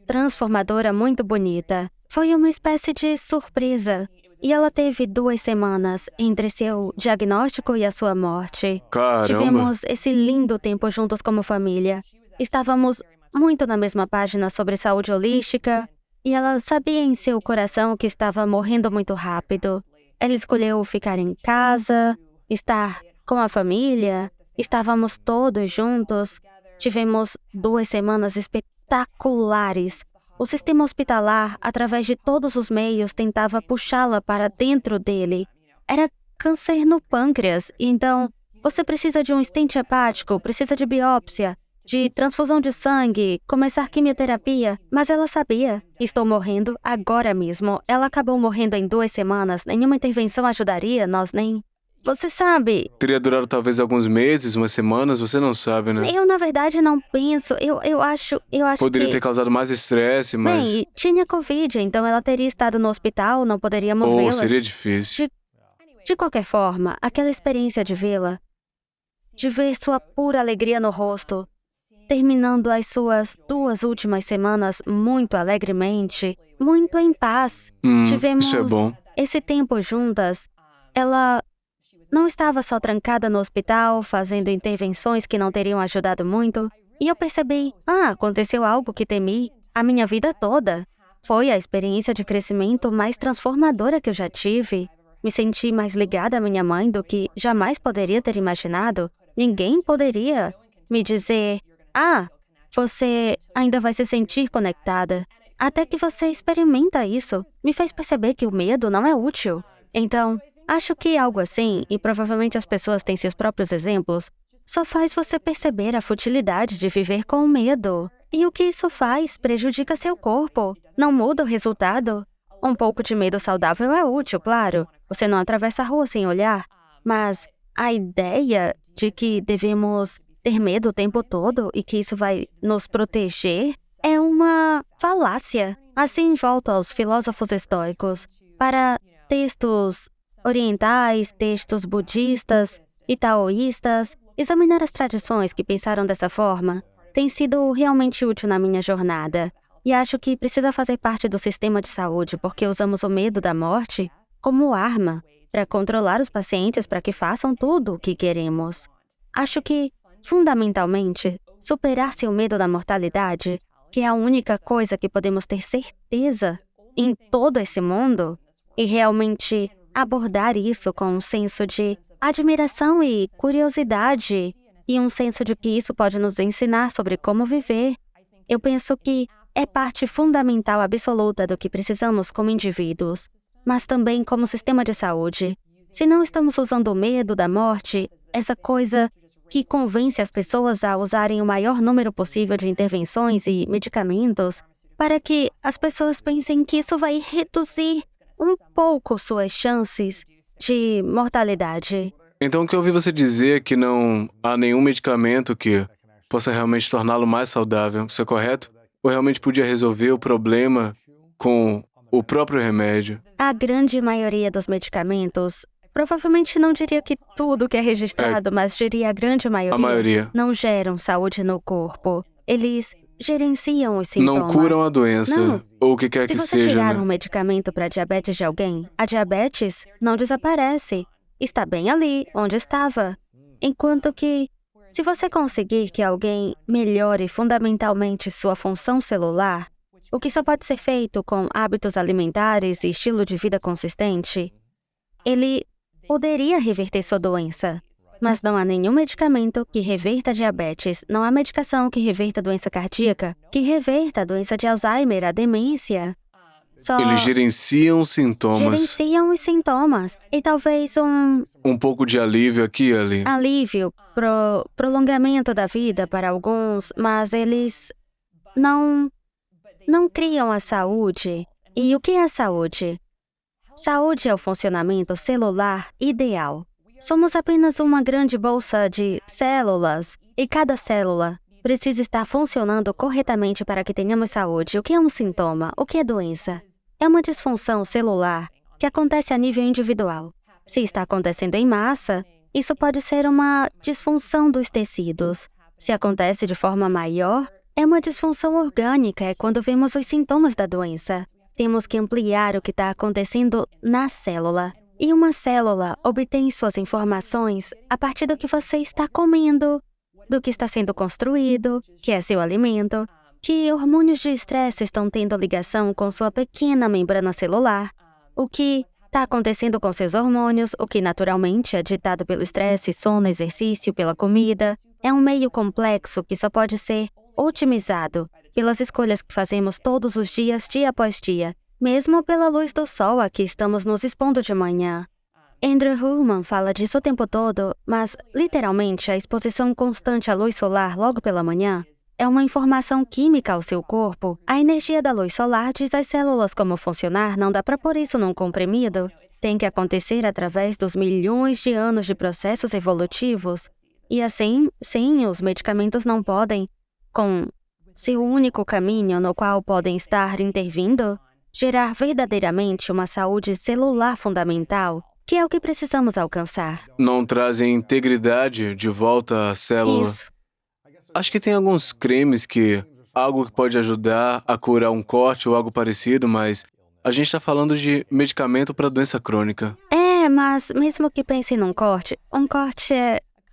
transformadora muito bonita, foi uma espécie de surpresa. E ela teve 2 semanas entre seu diagnóstico e a sua morte. Caramba! Tivemos esse lindo tempo juntos como família. Estávamos muito na mesma página sobre saúde holística, e ela sabia em seu coração que estava morrendo muito rápido. Ela escolheu ficar em casa, estar com a família, estávamos todos juntos. Tivemos 2 semanas espetaculares. O sistema hospitalar, através de todos os meios, tentava puxá-la para dentro dele. Era câncer no pâncreas, então você precisa de um stent hepático, precisa de biópsia, de transfusão de sangue, começar quimioterapia. Mas ela sabia, estou morrendo agora mesmo. Ela acabou morrendo em 2 semanas, nenhuma intervenção ajudaria, nós nem... Você sabe... Teria durado talvez alguns meses, umas semanas, você não sabe, né? Eu, na verdade, não penso. Eu acho Poderia que... ter causado mais estresse, mas... Bem, tinha Covid, então ela teria estado no hospital, não poderíamos Ou vê-la. seria difícil. De qualquer forma, aquela experiência de vê-la, de ver sua pura alegria no rosto, terminando as suas 2 últimas semanas muito alegremente, muito em paz. Tivemos isso é bom. esse tempo juntas. Ela não estava só trancada no hospital, fazendo intervenções que não teriam ajudado muito. E eu percebi, aconteceu algo que temi a minha vida toda. Foi a experiência de crescimento mais transformadora que eu já tive. Me senti mais ligada à minha mãe do que jamais poderia ter imaginado. Ninguém poderia me dizer, você ainda vai se sentir conectada. Até que você experimenta isso. Me fez perceber que o medo não é útil. Então, acho que algo assim, e provavelmente as pessoas têm seus próprios exemplos, só faz você perceber a futilidade de viver com medo. E o que isso faz prejudica seu corpo. Não muda o resultado. Um pouco de medo saudável é útil, claro. Você não atravessa a rua sem olhar. Mas a ideia de que devemos ter medo o tempo todo e que isso vai nos proteger é uma falácia. Assim volto aos filósofos estoicos. Para textos orientais, textos budistas e taoístas, examinar as tradições que pensaram dessa forma tem sido realmente útil na minha jornada. E acho que precisa fazer parte do sistema de saúde, porque usamos o medo da morte como arma para controlar os pacientes para que façam tudo o que queremos. Acho que, fundamentalmente, superar seu medo da mortalidade, que é a única coisa que podemos ter certeza em todo esse mundo, e realmente abordar isso com um senso de admiração e curiosidade, e um senso de que isso pode nos ensinar sobre como viver. Eu penso que é parte fundamental absoluta do que precisamos como indivíduos, mas também como sistema de saúde. Se não estamos usando o medo da morte, essa coisa que convence as pessoas a usarem o maior número possível de intervenções e medicamentos, para que as pessoas pensem que isso vai reduzir um pouco suas chances de mortalidade. Então o que eu ouvi você dizer é que não há nenhum medicamento que possa realmente torná-lo mais saudável, isso é correto? Ou realmente podia resolver o problema com o próprio remédio? A grande maioria dos medicamentos, provavelmente não diria que tudo que é registrado, mas diria a grande maioria, A maioria. não geram saúde no corpo. Eles gerenciam os sintomas. Não curam a doença, Não. ou o que quer Se que você seja, tirar né? um medicamento para diabetes de alguém, a diabetes não desaparece. Está bem ali, onde estava. Enquanto que, se você conseguir que alguém melhore fundamentalmente sua função celular, o que só pode ser feito com hábitos alimentares e estilo de vida consistente, ele poderia reverter sua doença. Mas não há nenhum medicamento que reverta a diabetes, não há medicação que reverta a doença cardíaca, que reverta a doença de Alzheimer, a demência. Só Eles gerenciam sintomas. gerenciam os sintomas e talvez um Um pouco de alívio aqui e ali. alívio, prolongamento da vida para alguns, mas eles não criam a saúde. E o que é a saúde? Saúde é o funcionamento celular ideal. Somos apenas uma grande bolsa de células, e cada célula precisa estar funcionando corretamente para que tenhamos saúde. O que é um sintoma? O que é doença? É uma disfunção celular que acontece a nível individual. Se está acontecendo em massa, isso pode ser uma disfunção dos tecidos. Se acontece de forma maior, é uma disfunção orgânica, é quando vemos os sintomas da doença. Temos que ampliar o que está acontecendo na célula. E uma célula obtém suas informações a partir do que você está comendo, do que está sendo construído, que é seu alimento, que hormônios de estresse estão tendo ligação com sua pequena membrana celular, o que está acontecendo com seus hormônios, o que naturalmente é ditado pelo estresse, sono, exercício, pela comida. É um meio complexo que só pode ser otimizado pelas escolhas que fazemos todos os dias, dia após dia, mesmo pela luz do sol a que estamos nos expondo de manhã. Andrew Huberman fala disso o tempo todo, mas, literalmente, a exposição constante à luz solar logo pela manhã é uma informação química ao seu corpo. A energia da luz solar diz às células como funcionar, não dá para pôr isso num comprimido. Tem que acontecer através dos milhões de anos de processos evolutivos. E assim, sim, os medicamentos não podem, com seu único caminho no qual podem estar intervindo, gerar verdadeiramente uma saúde celular fundamental, que é o que precisamos alcançar. Não trazem integridade de volta à célula. Isso. Acho que tem alguns cremes que... algo que pode ajudar a curar um corte ou algo parecido, mas... a gente está falando de medicamento para doença crônica. Mas mesmo que pense num corte, um corte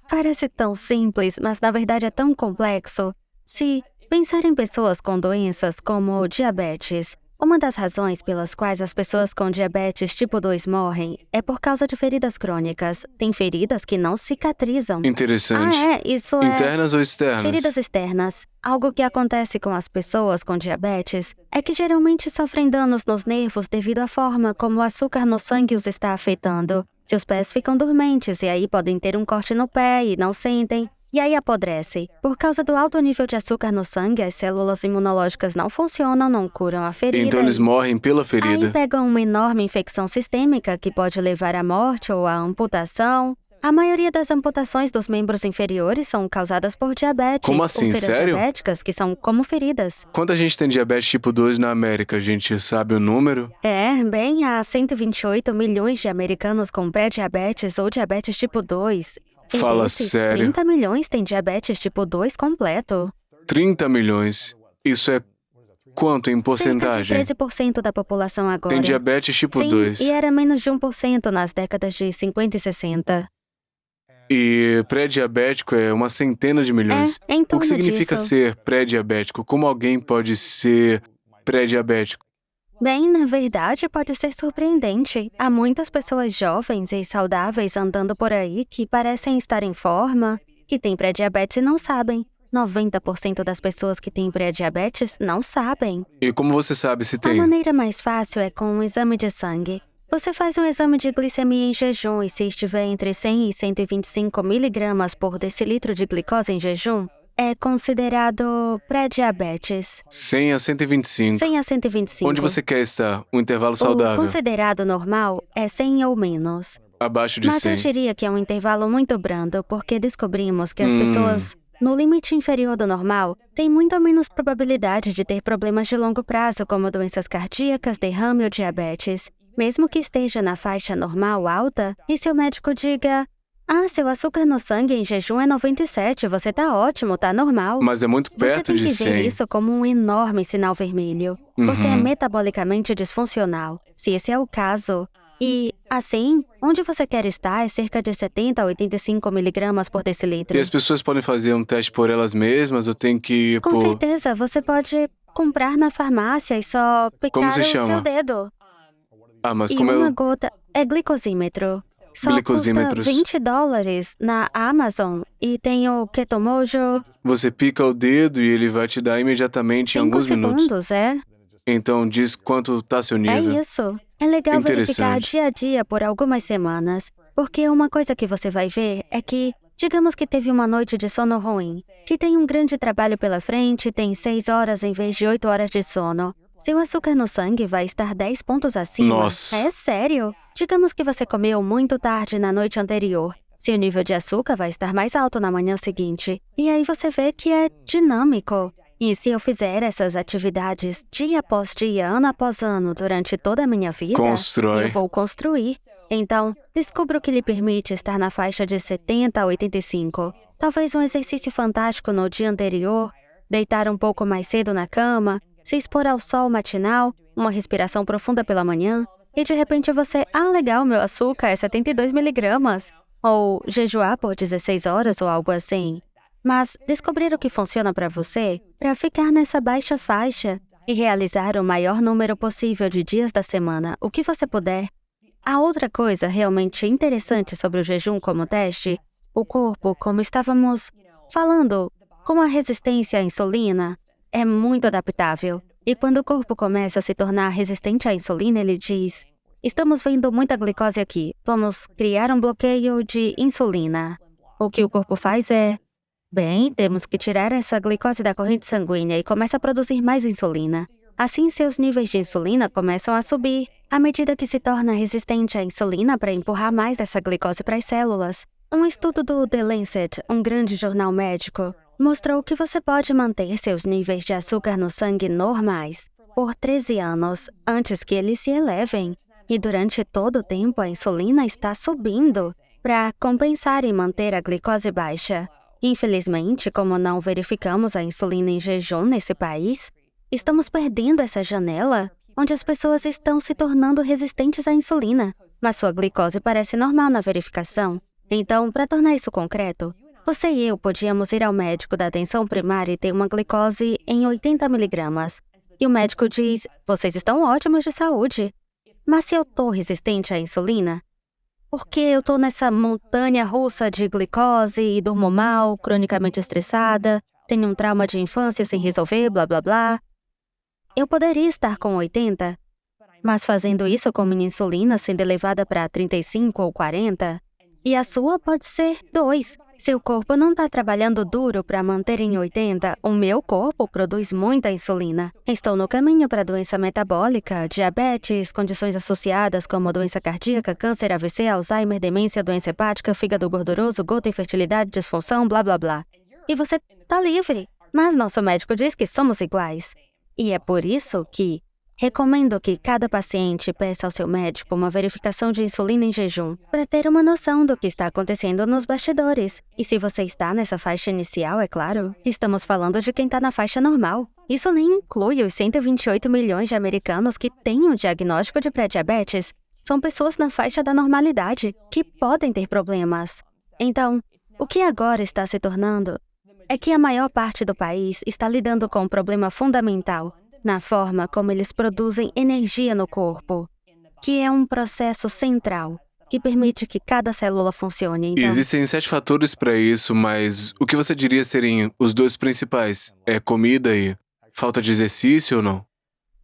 parece tão simples, mas na verdade é tão complexo. Se pensar em pessoas com doenças como diabetes, uma das razões pelas quais as pessoas com diabetes tipo 2 morrem é por causa de feridas crônicas. Tem feridas que não cicatrizam. Interessante. Isso é... Internas ou externas? Feridas externas. Algo que acontece com as pessoas com diabetes é que geralmente sofrem danos nos nervos devido à forma como o açúcar no sangue os está afetando. Seus pés ficam dormentes e aí podem ter um corte no pé e não sentem. E aí apodrece. Por causa do alto nível de açúcar no sangue, as células imunológicas não funcionam, não curam a ferida. Então eles morrem pela Aí ferida. pegam uma enorme infecção sistêmica que pode levar à morte ou à amputação. A maioria das amputações dos membros inferiores são causadas por diabetes. Como assim? Úlceras Sério? diabéticas, que são como feridas. Quanta gente tem diabetes tipo 2 na América? A gente sabe o número? Há 128 milhões de americanos com pré-diabetes ou diabetes tipo 2. E Fala desses, sério. 30 milhões têm diabetes tipo 2 completo. 30 milhões. Isso é quanto em porcentagem? Cerca de 13% da população agora. Tem diabetes tipo Sim, 2. e era menos de 1% nas décadas de 50 e 60. E pré-diabético é uma centena de milhões. Em O torno que significa disso. ser pré-diabético? Como alguém pode ser pré-diabético? Bem, na verdade, pode ser surpreendente. Há muitas pessoas jovens e saudáveis andando por aí que parecem estar em forma, que têm pré-diabetes e não sabem. 90% das pessoas que têm pré-diabetes não sabem. E como você sabe se A tem? maneira mais fácil é com um exame de sangue. Você faz um exame de glicemia em jejum e se estiver entre 100 e 125 miligramas por decilitro de glicose em jejum, é considerado pré-diabetes. 100 a 125. 100 a 125. Onde você quer estar? Um intervalo O saudável. considerado normal é 100 ou menos. Abaixo de Mas 100. eu diria que é um intervalo muito brando, porque descobrimos que as pessoas no limite inferior do normal têm muito menos probabilidade de ter problemas de longo prazo, como doenças cardíacas, derrame ou diabetes. Mesmo que esteja na faixa normal alta, e seu médico diga: Seu açúcar no sangue em jejum é 97, você tá ótimo, tá normal. Mas é muito Você perto tem de que ver 100. isso como um enorme sinal vermelho. Você é metabolicamente disfuncional, se esse é o caso. E, assim, onde você quer estar é cerca de 70 a 85 miligramas por decilitro. E as pessoas podem fazer um teste por elas mesmas ou tem que ir Com por... certeza, você pode comprar na farmácia e só picar se o chama? seu dedo. mas E como uma eu... gota é glicosímetro. Só Glicosímetros. custa $20 na Amazon. E tem o Ketomojo, Você pica o dedo e ele vai te dar imediatamente em 5 alguns minutos. segundos, é? Então diz quanto tá seu É nível. isso. É legal verificar Interessante. dia a dia por algumas semanas. Porque uma coisa que você vai ver é que, digamos que teve uma noite de sono ruim, que tem um grande trabalho pela frente, tem 6 horas em vez de 8 horas de sono. Seu açúcar no sangue vai estar 10 pontos acima. Nossa. É sério. Digamos que você comeu muito tarde na noite anterior. Seu nível de açúcar vai estar mais alto na manhã seguinte. E aí você vê que é dinâmico. E se eu fizer essas atividades dia após dia, ano após ano, durante toda a minha vida, Constrói. eu vou construir. Então, descubra o que lhe permite estar na faixa de 70 a 85. Talvez um exercício fantástico no dia anterior, deitar um pouco mais cedo na cama, se expor ao sol matinal, uma respiração profunda pela manhã, e de repente você, legal, meu açúcar é 72 miligramas. Ou jejuar por 16 horas ou algo assim. Mas descobrir o que funciona para você, para ficar nessa baixa faixa e realizar o maior número possível de dias da semana, o que você puder. A outra coisa realmente interessante sobre o jejum como teste, o corpo, como estávamos falando, com a resistência à insulina, é muito adaptável. E quando o corpo começa a se tornar resistente à insulina, ele diz: estamos vendo muita glicose aqui, vamos criar um bloqueio de insulina. O que o corpo faz é: bem, temos que tirar essa glicose da corrente sanguínea e começa a produzir mais insulina. Assim, seus níveis de insulina começam a subir, à medida que se torna resistente à insulina para empurrar mais essa glicose para as células. Um estudo do The Lancet, um grande jornal médico, mostrou que você pode manter seus níveis de açúcar no sangue normais por 13 anos antes que eles se elevem. E durante todo o tempo a insulina está subindo para compensar e manter a glicose baixa. Infelizmente, como não verificamos a insulina em jejum nesse país, estamos perdendo essa janela onde as pessoas estão se tornando resistentes à insulina, mas sua glicose parece normal na verificação. Então, para tornar isso concreto, você e eu podíamos ir ao médico da atenção primária e ter uma glicose em 80 miligramas. E o médico diz: vocês estão ótimos de saúde. Mas se eu tô resistente à insulina, porque eu tô nessa montanha russa de glicose e durmo mal, cronicamente estressada, tenho um trauma de infância sem resolver, blá blá blá. Eu poderia estar com 80, mas fazendo isso com minha insulina sendo elevada para 35 ou 40, e a sua pode ser 2. Seu corpo não está trabalhando duro para manter em 80, o meu corpo produz muita insulina. Estou no caminho para doença metabólica, diabetes, condições associadas como doença cardíaca, câncer, AVC, Alzheimer, demência, doença hepática, fígado gorduroso, gota, infertilidade, disfunção, blá blá blá. E você está livre, mas nosso médico diz que somos iguais. E é por isso que recomendo que cada paciente peça ao seu médico uma verificação de insulina em jejum, para ter uma noção do que está acontecendo nos bastidores. E se você está nessa faixa inicial, é claro, estamos falando de quem está na faixa normal. Isso nem inclui os 128 milhões de americanos que têm um diagnóstico de pré-diabetes. São pessoas na faixa da normalidade, que podem ter problemas. Então, o que agora está se tornando é que a maior parte do país está lidando com um problema fundamental na forma como eles produzem energia no corpo, que é um processo central, que permite que cada célula funcione. Então, Existem 7 fatores para isso, mas o que você diria serem os 2 principais? É comida e falta de exercício ou não?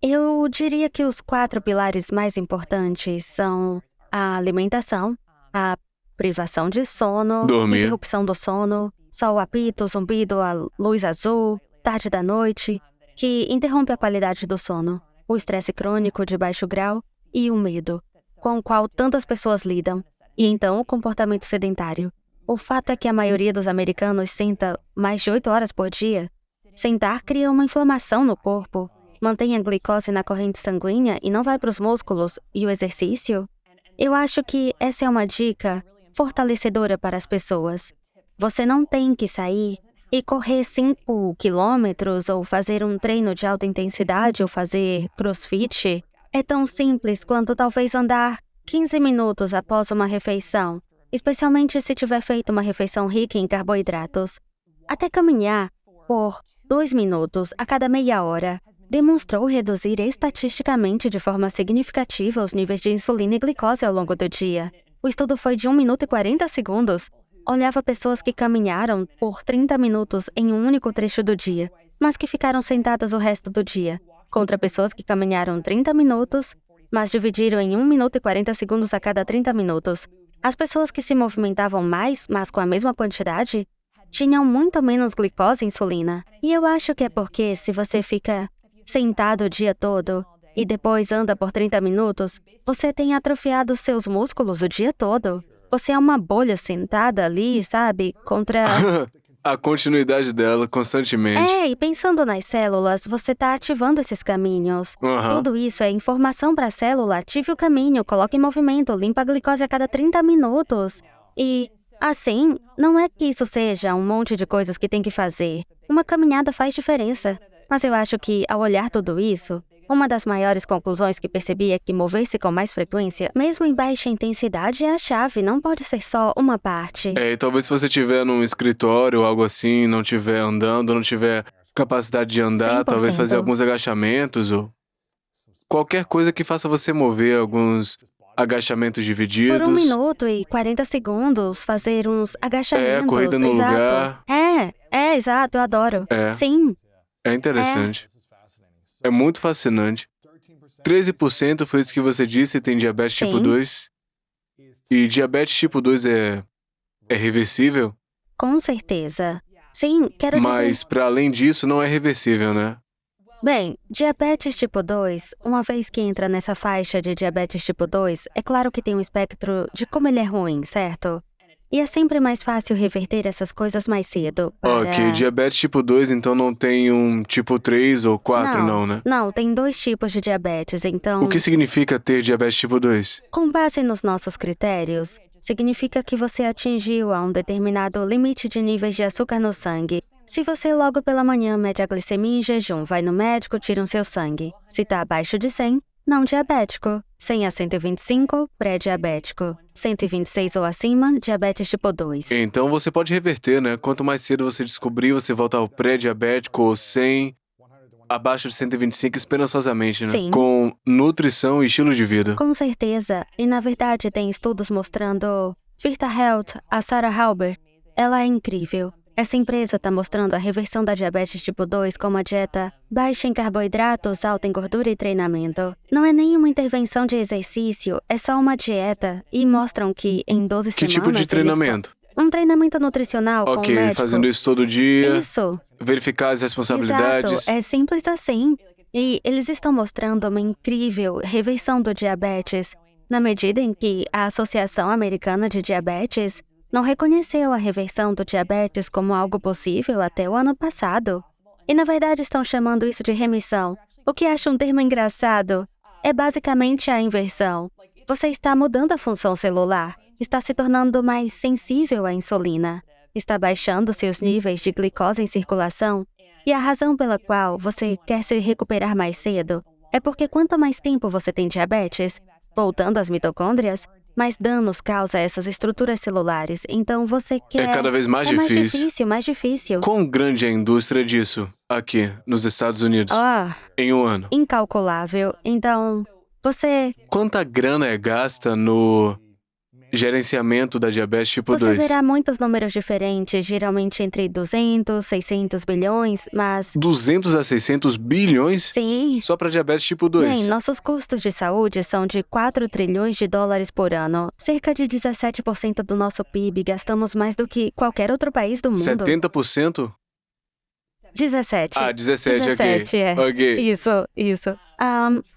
eu diria que os 4 pilares mais importantes são a alimentação, a privação de sono, Dormir. interrupção do sono, só o apito, zumbido, a luz azul, tarde da noite, que interrompe a qualidade do sono, o estresse crônico de baixo grau e o medo, com o qual tantas pessoas lidam, e então o comportamento sedentário. O fato é que a maioria dos americanos senta mais de 8 horas por dia. Sentar cria uma inflamação no corpo, mantém a glicose na corrente sanguínea e não vai para os músculos, e o exercício? Eu acho que essa é uma dica fortalecedora para as pessoas. Você não tem que sair e correr 5 quilômetros ou fazer um treino de alta intensidade ou fazer crossfit. É tão simples quanto talvez andar 15 minutos após uma refeição, especialmente se tiver feito uma refeição rica em carboidratos. Até caminhar por 2 minutos a cada meia hora demonstrou reduzir estatisticamente de forma significativa os níveis de insulina e glicose ao longo do dia. O estudo foi de 1 minuto e 40 segundos. Olhava pessoas que caminharam por 30 minutos em um único trecho do dia, mas que ficaram sentadas o resto do dia, contra pessoas que caminharam 30 minutos, mas dividiram em 1 minuto e 40 segundos a cada 30 minutos. As pessoas que se movimentavam mais, mas com a mesma quantidade, tinham muito menos glicose e insulina. E eu acho que é porque se você fica sentado o dia todo e depois anda por 30 minutos, você tem atrofiado seus músculos o dia todo. Você é uma bolha sentada ali, sabe, contra... A continuidade dela constantemente. E pensando nas células, você está ativando esses caminhos. Tudo isso é informação para a célula. Ative o caminho, coloque em movimento, limpa a glicose a cada 30 minutos. E, assim, não é que isso seja um monte de coisas que tem que fazer. Uma caminhada faz diferença. Mas eu acho que, ao olhar tudo isso, uma das maiores conclusões que percebi é que mover-se com mais frequência, mesmo em baixa intensidade, é a chave, não pode ser só uma parte. E talvez se você estiver num escritório ou algo assim, não estiver andando, não tiver capacidade de andar, 100%. talvez fazer alguns agachamentos ou qualquer coisa que faça você mover alguns agachamentos divididos. Por 1 minuto e 40 segundos, fazer uns agachamentos. Corrida no exato. lugar. Exato, eu adoro. É. Sim. É interessante. É muito fascinante. 13% foi isso que você disse, tem diabetes tipo Sim. 2. E diabetes tipo 2 é reversível? Com certeza. Sim, quero Mas, dizer... para além disso, não é reversível, né? Bem, diabetes tipo 2, uma vez que entra nessa faixa de diabetes tipo 2, é claro que tem um espectro de como ele é ruim, certo? E é sempre mais fácil reverter essas coisas mais cedo para... Ok, diabetes tipo 2, então não tem um tipo 3 ou 4, não, né? Não, tem 2 tipos de diabetes, então... O que significa ter diabetes tipo 2? Com base nos nossos critérios, significa que você atingiu a um determinado limite de níveis de açúcar no sangue. Se você logo pela manhã mede a glicemia em jejum, vai no médico, tira seu sangue. Se está abaixo de 100, não diabético. 100 a 125, pré-diabético. 126 ou acima, diabetes tipo 2. Então você pode reverter, né? Quanto mais cedo você descobrir, você volta ao pré-diabético ou 100, abaixo de 125 esperançosamente, né? Sim. Com nutrição e estilo de vida. Com certeza. E na verdade tem estudos mostrando... Virta Health, a Sarah Halbert, ela é incrível. Essa empresa está mostrando a reversão da diabetes tipo 2 com uma dieta baixa em carboidratos, alta em gordura e treinamento. Não é nenhuma intervenção de exercício, é só uma dieta. E mostram que em 12 Que semanas... tipo de treinamento? Um treinamento nutricional com o Ok, médico. fazendo isso todo dia, Isso. verificar as responsabilidades. Exato, é simples assim. E eles estão mostrando uma incrível reversão do diabetes, na medida em que a Associação Americana de Diabetes não reconheceu a reversão do diabetes como algo possível até o ano passado. E na verdade estão chamando isso de remissão, o que acho um termo engraçado. É basicamente a inversão. Você está mudando a função celular, está se tornando mais sensível à insulina, está baixando seus níveis de glicose em circulação, e a razão pela qual você quer se recuperar mais cedo é porque quanto mais tempo você tem diabetes, voltando às mitocôndrias, mais danos causa essas estruturas celulares. Então você quer... É cada vez mais difícil. Mais difícil. Quão grande é a indústria disso aqui, nos Estados Unidos, em um ano? Incalculável. Então, você... Quanta grana é gasta no gerenciamento da diabetes tipo 2? Você verá muitos números diferentes, geralmente entre 200, 600 bilhões, mas... 200 a 600 bilhões? Sim. Só para diabetes tipo 2? Bem, nossos custos de saúde são de 4 trilhões de dólares por ano. Cerca de 17% do nosso PIB, gastamos mais do que qualquer outro país do mundo. 70%? 17. 17, ok. É. Ok. Isso.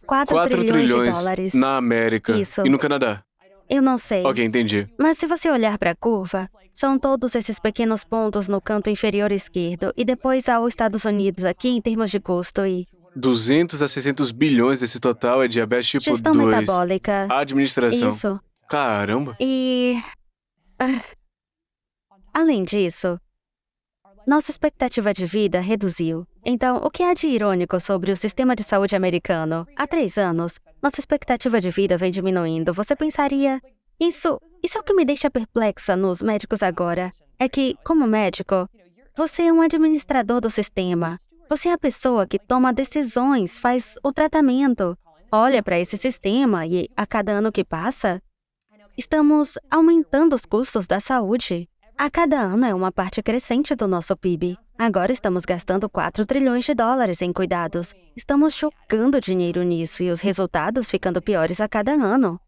4 trilhões de dólares. Na América. Isso. E no Canadá? Eu não sei. Ok, entendi. Mas se você olhar para a curva, são todos esses pequenos pontos no canto inferior esquerdo, e depois há os Estados Unidos aqui em termos de custo e... 200 a 600 bilhões desse total é diabetes tipo Gestão 2. metabólica. A administração. Isso. Caramba. E... Além disso, nossa expectativa de vida reduziu. Então, o que há de irônico sobre o sistema de saúde americano? Há 3 anos, nossa expectativa de vida vem diminuindo. Você pensaria, isso é o que me deixa perplexa nos médicos agora. É que, como médico, você é um administrador do sistema. Você é a pessoa que toma decisões, faz o tratamento, olha para esse sistema e, a cada ano que passa, estamos aumentando os custos da saúde. A cada ano é uma parte crescente do nosso PIB. Agora estamos gastando 4 trilhões de dólares em cuidados. Estamos jogando dinheiro nisso e os resultados ficando piores a cada ano.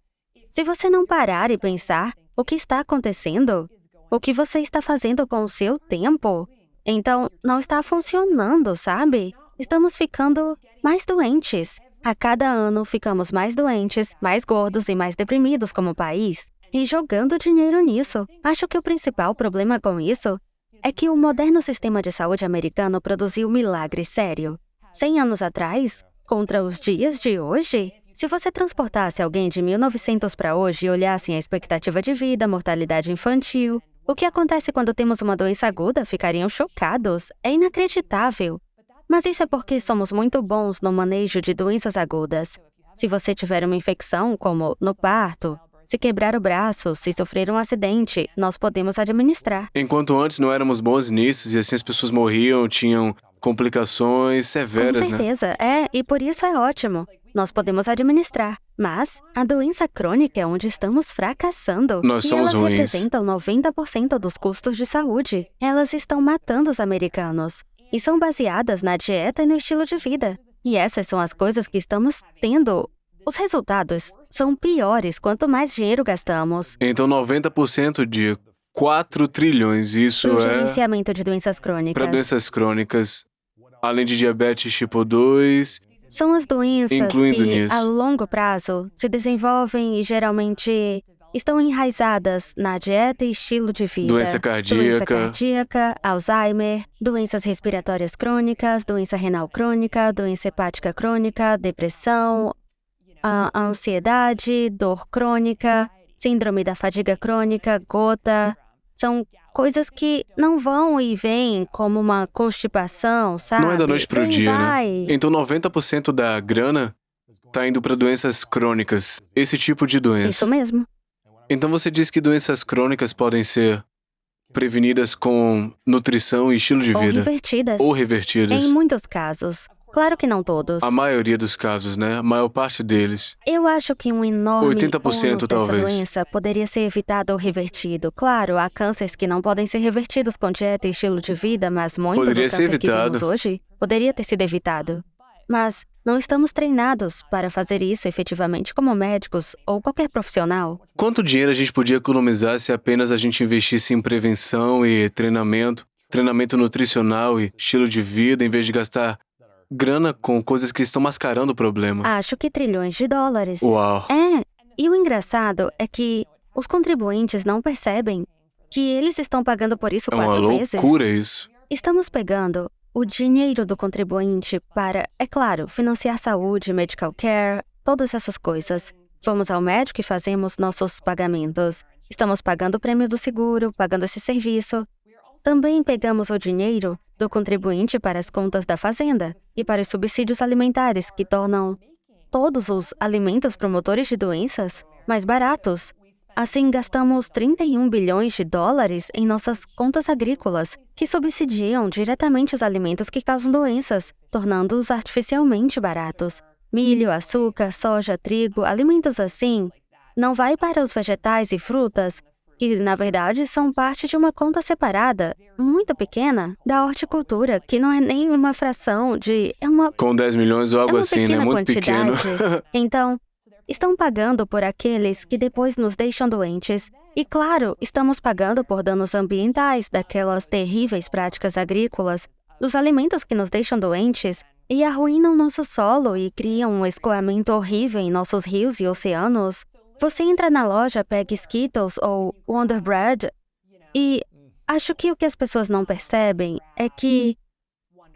Se você não parar e pensar o que está acontecendo, o que você está fazendo com o seu tempo, então não está funcionando, sabe? Estamos ficando mais doentes. A cada ano ficamos mais doentes, mais gordos e mais deprimidos como país. E jogando dinheiro nisso. Acho que o principal problema com isso é que o moderno sistema de saúde americano produziu um milagre sério. 100 anos atrás, contra os dias de hoje, se você transportasse alguém de 1900 para hoje e olhasse a expectativa de vida, mortalidade infantil, o que acontece quando temos uma doença aguda, ficariam chocados. É inacreditável. Mas isso é porque somos muito bons no manejo de doenças agudas. Se você tiver uma infecção, como no parto, se quebrar o braço, se sofrer um acidente, nós podemos administrar. Enquanto antes não éramos bons nisso e assim as pessoas morriam, tinham complicações severas, Com certeza, e por isso é ótimo. Nós podemos administrar. Mas a doença crônica é onde estamos fracassando. Nós somos e elas ruins. representam 90% dos custos de saúde. Elas estão matando os americanos. E são baseadas na dieta e no estilo de vida. E essas são as coisas que estamos tendo. Os resultados são piores quanto mais dinheiro gastamos. Então 90% de 4 trilhões, isso Para o é gerenciamento de doenças crônicas. para doenças crônicas, além de diabetes tipo 2, São as doenças incluindo que, nisso. a longo prazo, se desenvolvem e geralmente estão enraizadas na dieta e estilo de vida. Doença cardíaca, Alzheimer, doenças respiratórias crônicas, doença renal crônica, doença hepática crônica, depressão, a ansiedade, dor crônica, síndrome da fadiga crônica, gota. São coisas que não vão e vêm como uma constipação, sabe? não é da noite pro Vem e dia, vai. né? Então 90% da grana tá indo para doenças crônicas, esse tipo de doença. Isso mesmo. Então você diz que doenças crônicas podem ser prevenidas com nutrição e estilo de Ou vida. revertidas. Ou revertidas. Em muitos casos. Claro que não todos. A maioria dos casos, né? A maior parte deles. Eu acho que um enorme 80% ônus dessa talvez. doença poderia ser evitado ou revertido. Claro, há cânceres que não podem ser revertidos com dieta e estilo de vida, mas muito Poderia do ser câncer que evitado. vemos hoje poderia ter sido evitado. Mas não estamos treinados para fazer isso efetivamente como médicos ou qualquer profissional. Quanto dinheiro a gente podia economizar se apenas a gente investisse em prevenção e treinamento nutricional e estilo de vida, em vez de gastar grana com coisas que estão mascarando o problema? Acho que trilhões de dólares. Uau. E o engraçado é que os contribuintes não percebem que eles estão pagando por isso É uma 4 vezes. loucura isso. Estamos pegando o dinheiro do contribuinte para, é claro, financiar saúde, medical care, todas essas coisas. Vamos ao médico e fazemos nossos pagamentos. Estamos pagando o prêmio do seguro, pagando esse serviço. Também pegamos o dinheiro do contribuinte para as contas da fazenda e para os subsídios alimentares, que tornam todos os alimentos promotores de doenças mais baratos. Assim, gastamos 31 bilhões de dólares em nossas contas agrícolas, que subsidiam diretamente os alimentos que causam doenças, tornando-os artificialmente baratos. Milho, açúcar, soja, trigo, alimentos assim, não vai para os vegetais e frutas, que na verdade são parte de uma conta separada, muito pequena, da horticultura, que não é nem uma fração de... Com 10 milhões ou algo uma assim, né? pequena Muito quantidade. pequeno. Então, estão pagando por aqueles que depois nos deixam doentes. E claro, estamos pagando por danos ambientais, daquelas terríveis práticas agrícolas, dos alimentos que nos deixam doentes e arruinam nosso solo e criam um escoamento horrível em nossos rios e oceanos. Você entra na loja, pega Skittles ou Wonder Bread e acho que o que as pessoas não percebem é que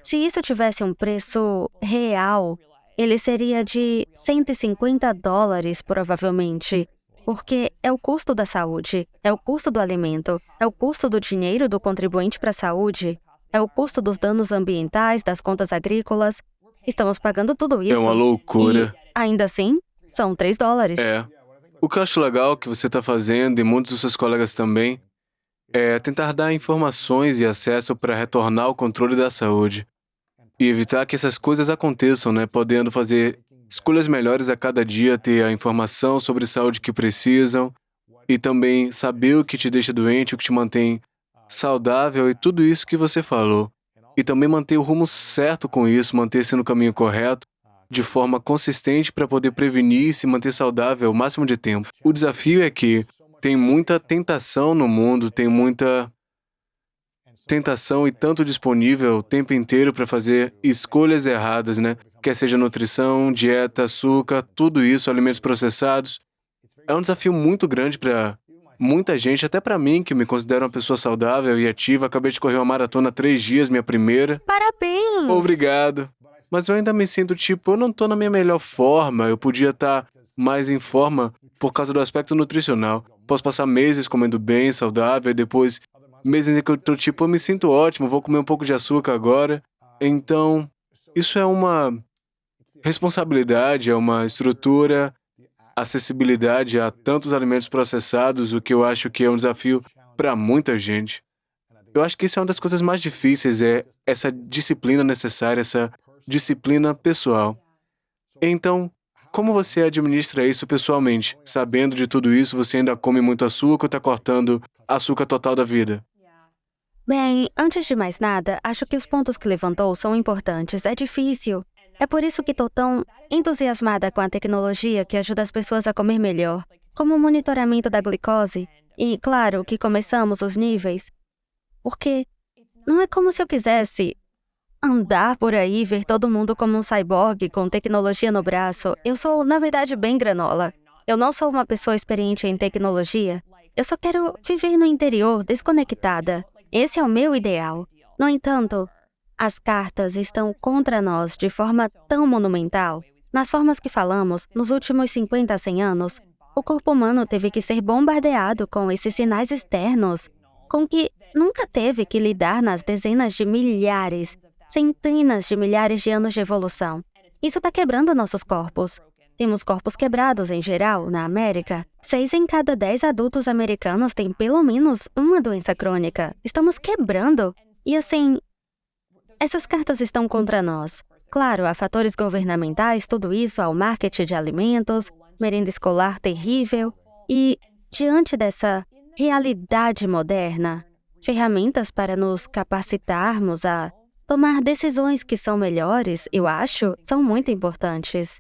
se isso tivesse um preço real, ele seria de 150 dólares, provavelmente. Porque é o custo da saúde, é o custo do alimento, é o custo do dinheiro do contribuinte para a saúde, é o custo dos danos ambientais, das contas agrícolas. Estamos pagando tudo isso. É uma loucura. E, ainda assim, são $3. É. O que eu acho legal que você está fazendo, e muitos dos seus colegas também, é tentar dar informações e acesso para retornar ao controle da saúde. E evitar que essas coisas aconteçam, né? Podendo fazer escolhas melhores a cada dia, ter a informação sobre saúde que precisam e também saber o que te deixa doente, o que te mantém saudável e tudo isso que você falou. E também manter o rumo certo com isso, manter-se no caminho correto, de forma consistente para poder prevenir e se manter saudável o máximo de tempo. O desafio é que tem muita tentação no mundo, tem muita tentação e tanto disponível o tempo inteiro para fazer escolhas erradas, né? Quer seja nutrição, dieta, açúcar, tudo isso, alimentos processados. É um desafio muito grande para muita gente, até para mim, que me considero uma pessoa saudável e ativa. Acabei de correr uma maratona há 3 dias, minha primeira. Parabéns! Obrigado. Mas eu ainda me sinto tipo, eu não tô na minha melhor forma, eu podia estar mais em forma por causa do aspecto nutricional. Posso passar meses comendo bem, saudável, e depois meses em que eu tô tipo, eu me sinto ótimo, vou comer um pouco de açúcar agora. Então, isso é uma responsabilidade, é uma estrutura, acessibilidade a tantos alimentos processados, o que eu acho que é um desafio para muita gente. Eu acho que isso é uma das coisas mais difíceis, é essa disciplina necessária, essa disciplina pessoal. Então, como você administra isso pessoalmente? Sabendo de tudo isso, você ainda come muito açúcar ou está cortando açúcar total da vida? Bem, antes de mais nada, acho que os pontos que levantou são importantes. É difícil. É por isso que estou tão entusiasmada com a tecnologia que ajuda as pessoas a comer melhor, como o monitoramento da glicose. E, claro, que começamos os níveis. Porque não é como se eu quisesse andar por aí e ver todo mundo como um cyborg com tecnologia no braço. Eu sou, na verdade, bem granola. Eu não sou uma pessoa experiente em tecnologia. Eu só quero viver no interior, desconectada. Esse é o meu ideal. No entanto, as cartas estão contra nós de forma tão monumental. Nas formas que falamos, nos últimos 50 a 100 anos, o corpo humano teve que ser bombardeado com esses sinais externos, com que nunca teve que lidar nas dezenas de milhares, centenas de milhares de anos de evolução. Isso está quebrando nossos corpos. Temos corpos quebrados em geral, na América. 6 em cada 10 adultos americanos têm pelo menos uma doença crônica. Estamos quebrando. E assim, essas cartas estão contra nós. Claro, há fatores governamentais, tudo isso, há o marketing de alimentos, merenda escolar terrível. E, diante dessa realidade moderna, ferramentas para nos capacitarmos a tomar decisões que são melhores, eu acho, são muito importantes.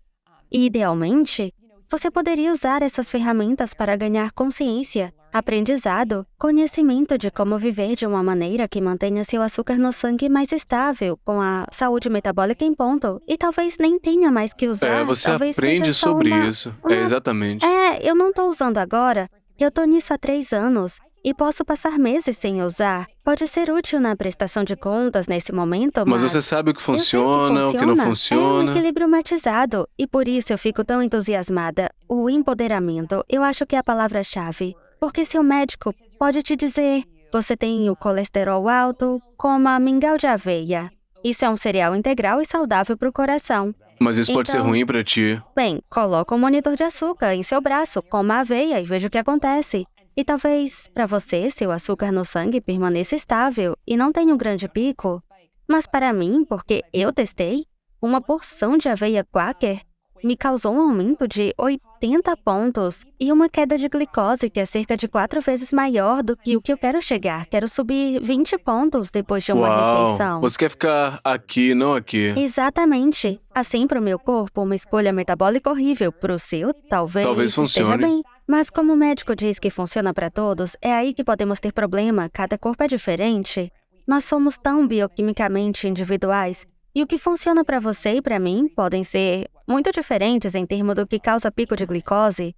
E, idealmente, você poderia usar essas ferramentas para ganhar consciência, aprendizado, conhecimento de como viver de uma maneira que mantenha seu açúcar no sangue mais estável, com a saúde metabólica em ponto, e talvez nem tenha mais que usar. Você talvez aprende seja só sobre isso. Exatamente. Eu não estou usando agora. Eu estou nisso há 3 anos. E posso passar meses sem usar. Pode ser útil na prestação de contas nesse momento, Mas você sabe o que funciona, o que não É um funciona. equilíbrio matizado. E por isso eu fico tão entusiasmada. O empoderamento, eu acho que é a palavra-chave. Porque seu médico pode te dizer, você tem o colesterol alto, coma mingau de aveia. Isso é um cereal integral e saudável para o coração. Mas isso pode ser Então, ruim para ti. Bem, coloca um monitor de açúcar em seu braço, coma aveia e veja o que acontece. E talvez, para você, seu açúcar no sangue permaneça estável e não tenha um grande pico. Mas para mim, porque eu testei, uma porção de aveia Quaker me causou um aumento de 80 pontos e uma queda de glicose que é cerca de 4 vezes maior do que o que eu quero chegar. Quero subir 20 pontos depois de uma refeição. Você quer ficar aqui, não aqui. Exatamente. Assim, para o meu corpo, uma escolha metabólica horrível. Para o seu, talvez esteja funcione. bem. Mas como o médico diz que funciona para todos, é aí que podemos ter problema. Cada corpo é diferente. Nós somos tão bioquimicamente individuais. E o que funciona para você e para mim podem ser muito diferentes em termos do que causa pico de glicose.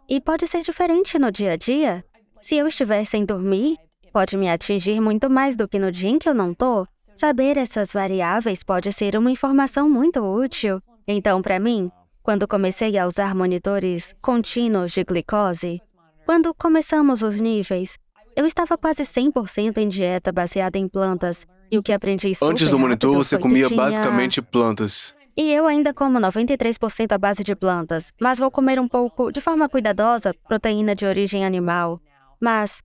E pode ser diferente no dia a dia. Se eu estiver sem dormir, pode me atingir muito mais do que no dia em que eu não tô. Saber essas variáveis pode ser uma informação muito útil. Então, para mim, quando comecei a usar monitores contínuos de glicose, quando começamos os níveis, eu estava quase 100% em dieta baseada em plantas. E o que aprendi super Antes do monitor, rápido você foi que comia tinha... basicamente plantas. E eu ainda como 93% à base de plantas, mas vou comer um pouco, de forma cuidadosa, proteína de origem animal. Mas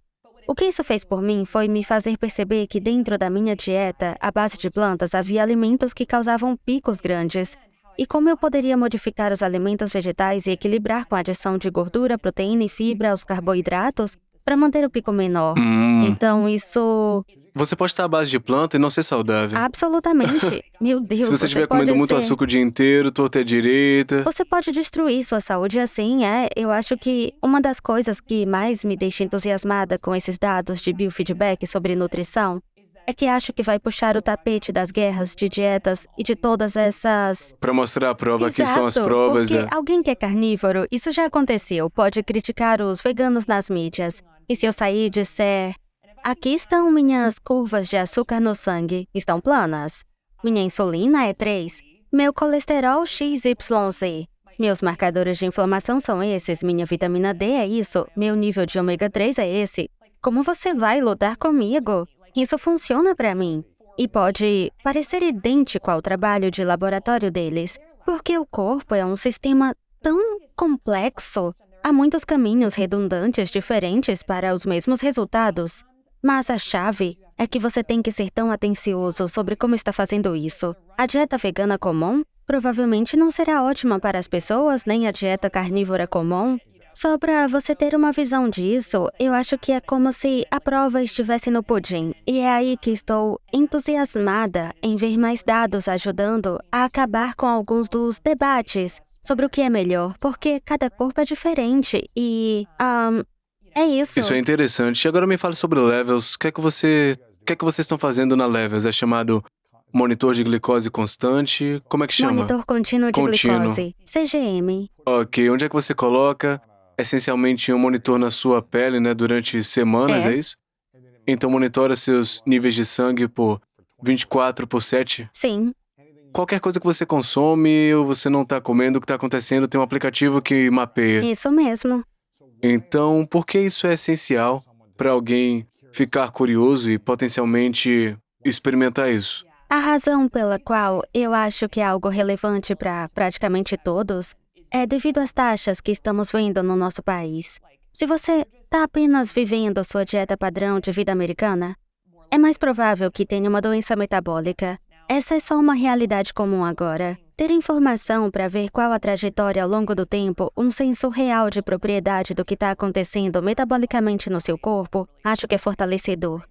o que isso fez por mim foi me fazer perceber que dentro da minha dieta, à base de plantas, havia alimentos que causavam picos grandes. E como eu poderia modificar os alimentos vegetais e equilibrar com a adição de gordura, proteína e fibra aos carboidratos para manter o pico menor. Então isso... Você pode estar à base de planta e não ser saudável. Absolutamente. Meu Deus, Se você estiver comendo pode muito ser... açúcar o dia inteiro, torta à direita... Você pode destruir sua saúde assim, eu acho que uma das coisas que mais me deixa entusiasmada com esses dados de biofeedback sobre nutrição é que acho que vai puxar o tapete das guerras de dietas e de todas essas... Pra mostrar a prova, aqui são as Exato, provas. porque alguém que é carnívoro, isso já aconteceu, pode criticar os veganos nas mídias. E se eu sair e disser... Aqui estão minhas curvas de açúcar no sangue, estão planas. Minha insulina é 3. Meu colesterol XYZ. Meus marcadores de inflamação são esses, minha vitamina D é isso, meu nível de ômega 3 é esse. Como você vai lutar comigo? Isso funciona para mim. E pode parecer idêntico ao trabalho de laboratório deles, porque o corpo é um sistema tão complexo. Há muitos caminhos redundantes diferentes para os mesmos resultados. Mas a chave é que você tem que ser tão atencioso sobre como está fazendo isso. A dieta vegana comum provavelmente não será ótima para as pessoas, nem a dieta carnívora comum. Só para você ter uma visão disso, eu acho que é como se a prova estivesse no pudim. E é aí que estou entusiasmada em ver mais dados ajudando a acabar com alguns dos debates sobre o que é melhor, porque cada corpo é diferente e... é isso. Isso é interessante. E agora me fale sobre Levels. O que é que vocês estão fazendo na Levels? É chamado monitor de glicose constante? Como é que chama? Monitor contínuo de glicose, CGM. Ok, onde é que você coloca? Essencialmente um monitor na sua pele, né, durante semanas, é isso? Então monitora seus níveis de sangue por 24/7? Sim. Qualquer coisa que você consome ou você não está comendo, o que está acontecendo, tem um aplicativo que mapeia. Isso mesmo. Então, por que isso é essencial para alguém ficar curioso e potencialmente experimentar isso? A razão pela qual eu acho que é algo relevante para praticamente todos é devido às taxas que estamos vendo no nosso país. Se você está apenas vivendo a sua dieta padrão de vida americana, é mais provável que tenha uma doença metabólica. Essa é só uma realidade comum agora. Ter informação para ver qual a trajetória ao longo do tempo, um senso real de propriedade do que está acontecendo metabolicamente no seu corpo, acho que é fortalecedor.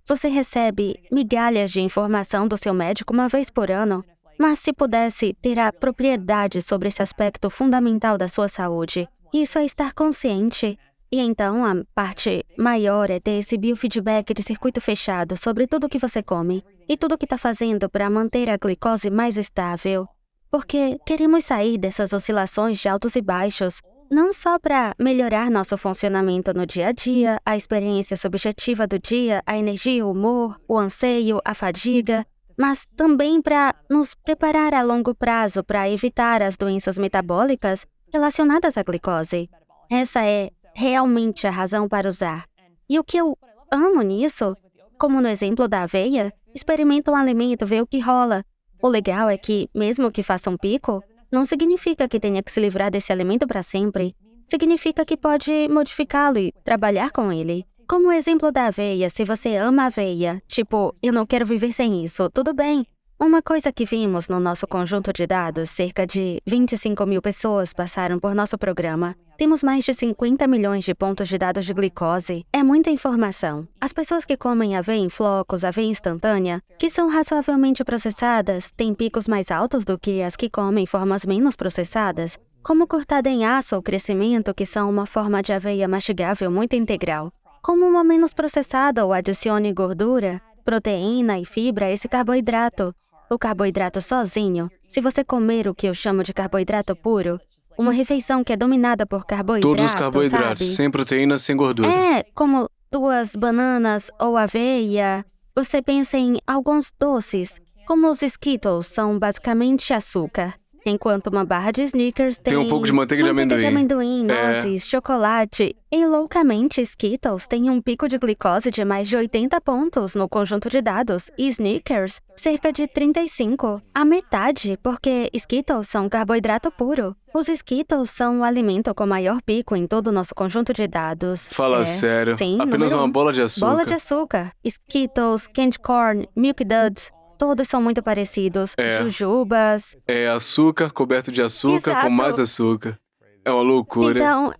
Você recebe migalhas de informação do seu médico uma vez por ano, mas se pudesse ter a propriedade sobre esse aspecto fundamental da sua saúde, isso é estar consciente. E então a parte maior é ter esse biofeedback de circuito fechado sobre tudo o que você come e tudo o que está fazendo para manter a glicose mais estável. Porque queremos sair dessas oscilações de altos e baixos, não só para melhorar nosso funcionamento no dia a dia, a experiência subjetiva do dia, a energia, o humor, o anseio, a fadiga, mas também para nos preparar a longo prazo para evitar as doenças metabólicas relacionadas à glicose. Essa é realmente a razão para usar. E o que eu amo nisso, como no exemplo da aveia, experimenta um alimento, vê o que rola. O legal é que, mesmo que faça um pico, não significa que tenha que se livrar desse alimento para sempre. Significa que pode modificá-lo e trabalhar com ele. Como o exemplo da aveia, se você ama aveia, tipo, eu não quero viver sem isso, tudo bem. Uma coisa que vimos no nosso conjunto de dados, cerca de 25 mil pessoas passaram por nosso programa. Temos mais de 50 milhões de pontos de dados de glicose. É muita informação. As pessoas que comem aveia em flocos, aveia instantânea, que são razoavelmente processadas, têm picos mais altos do que as que comem formas menos processadas, como cortada em aço ou crescimento, que são uma forma de aveia mastigável muito integral. Como uma menos processada ou adicione gordura, proteína e fibra a esse carboidrato. O carboidrato sozinho, se você comer o que eu chamo de carboidrato puro, uma refeição que é dominada por carboidrato, Todos os carboidratos, sabe? sem proteína, sem gordura. É, como 2 bananas ou aveia. Você pensa em alguns doces, como os Skittles, são basicamente açúcar. enquanto uma barra de Snickers tem um pouco de manteiga de amendoim. nozes, chocolate e loucamente Skittles tem um pico de glicose de mais de 80 pontos no conjunto de dados e Snickers cerca de 35, a metade, porque Skittles são carboidrato puro. Os Skittles são o alimento com maior pico em todo o nosso conjunto de dados. Fala sério. Sim, Apenas número uma um. bola de açúcar. Bola de açúcar, Skittles, Candy Corn, Milk Duds, todos são muito parecidos. Jujubas. É açúcar coberto de açúcar com Exato. mais açúcar. É uma loucura. Então,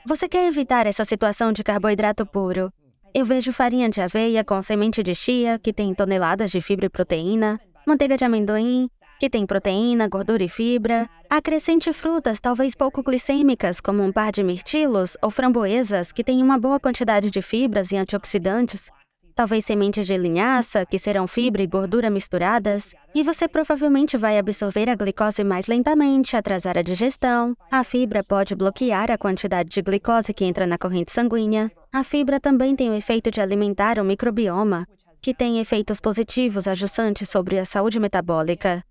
você quer evitar essa situação de carboidrato puro. Eu vejo farinha de aveia com semente de chia, que tem toneladas de fibra e proteína, manteiga de amendoim, que tem proteína, gordura e fibra, acrescente frutas talvez pouco glicêmicas, como um par de mirtilos ou framboesas, que têm uma boa quantidade de fibras e antioxidantes, talvez sementes de linhaça, que serão fibra e gordura misturadas, e você provavelmente vai absorver a glicose mais lentamente, atrasar a digestão. A fibra pode bloquear a quantidade de glicose que entra na corrente sanguínea. A fibra também tem o efeito de alimentar o microbioma, que tem efeitos positivos ajussantes sobre a saúde metabólica.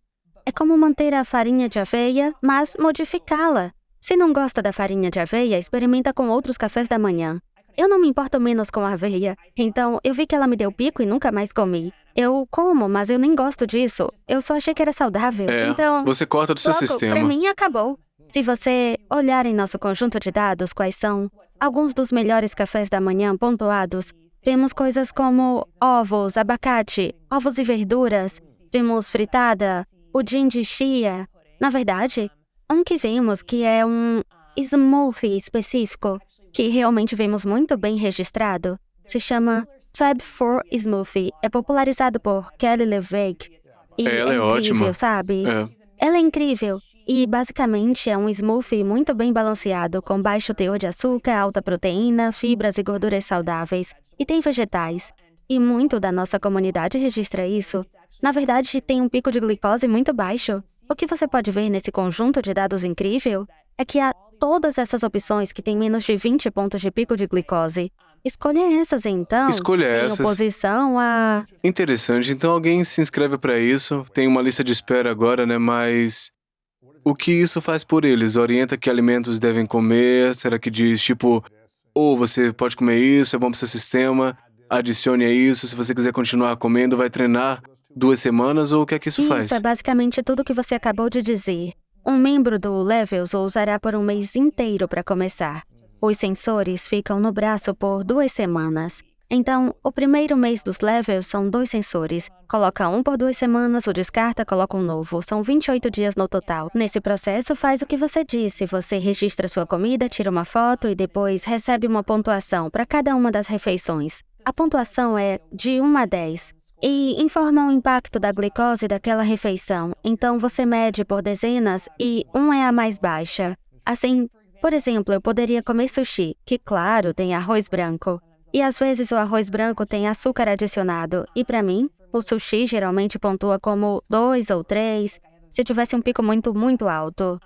É como manter a farinha de aveia, mas modificá-la. Se não gosta da farinha de aveia, experimenta com outros cafés da manhã. Eu não me importo menos com a aveia, então eu vi que ela me deu pico e nunca mais comi. Eu como, mas eu nem gosto disso. Eu só achei que era saudável. Então, você corta do seu logo, sistema. Pra mim, acabou. Se você olhar em nosso conjunto de dados quais são alguns dos melhores cafés da manhã pontuados, vemos coisas como ovos, abacate, ovos e verduras, vemos fritada, pudim de chia. Na verdade, um que vemos que é um smoothie específico, que realmente vemos muito bem registrado, se chama Fab 4 Smoothie. É popularizado por Kelly LeVeque. E Ela é incrível, ótima. sabe? Ela é incrível. E basicamente é um smoothie muito bem balanceado, com baixo teor de açúcar, alta proteína, fibras e gorduras saudáveis. E tem vegetais. E muito da nossa comunidade registra isso. Na verdade, tem um pico de glicose muito baixo. O que você pode ver nesse conjunto de dados incrível é que há todas essas opções que têm menos de 20 pontos de pico de glicose. Escolha essas, então. Escolha essas. Em oposição a... Interessante. Então alguém se inscreve pra isso. Tem uma lista de espera agora, né? Mas o que isso faz por eles? Orienta que alimentos devem comer? Será que diz, tipo, você pode comer isso, é bom pro seu sistema, adicione a isso, se você quiser continuar comendo, vai treinar 2 semanas, ou o que é que isso faz? Isso é basicamente tudo o que você acabou de dizer. Um membro do Levels o usará por um mês inteiro para começar. Os sensores ficam no braço por 2 semanas. Então, o primeiro mês dos Levels são 2 sensores. Coloca um por 2 semanas, o descarta, coloca um novo. São 28 dias no total. Nesse processo, faz o que você disse. Você registra sua comida, tira uma foto e depois recebe uma pontuação para cada uma das refeições. A pontuação é de 1 a 10. E informa o impacto da glicose daquela refeição. Então você mede por dezenas e 1 é a mais baixa. Assim, por exemplo, eu poderia comer sushi, que claro, tem arroz branco. E às vezes o arroz branco tem açúcar adicionado. E para mim, o sushi geralmente pontua como 2 ou 3, se tivesse um pico muito, muito alto.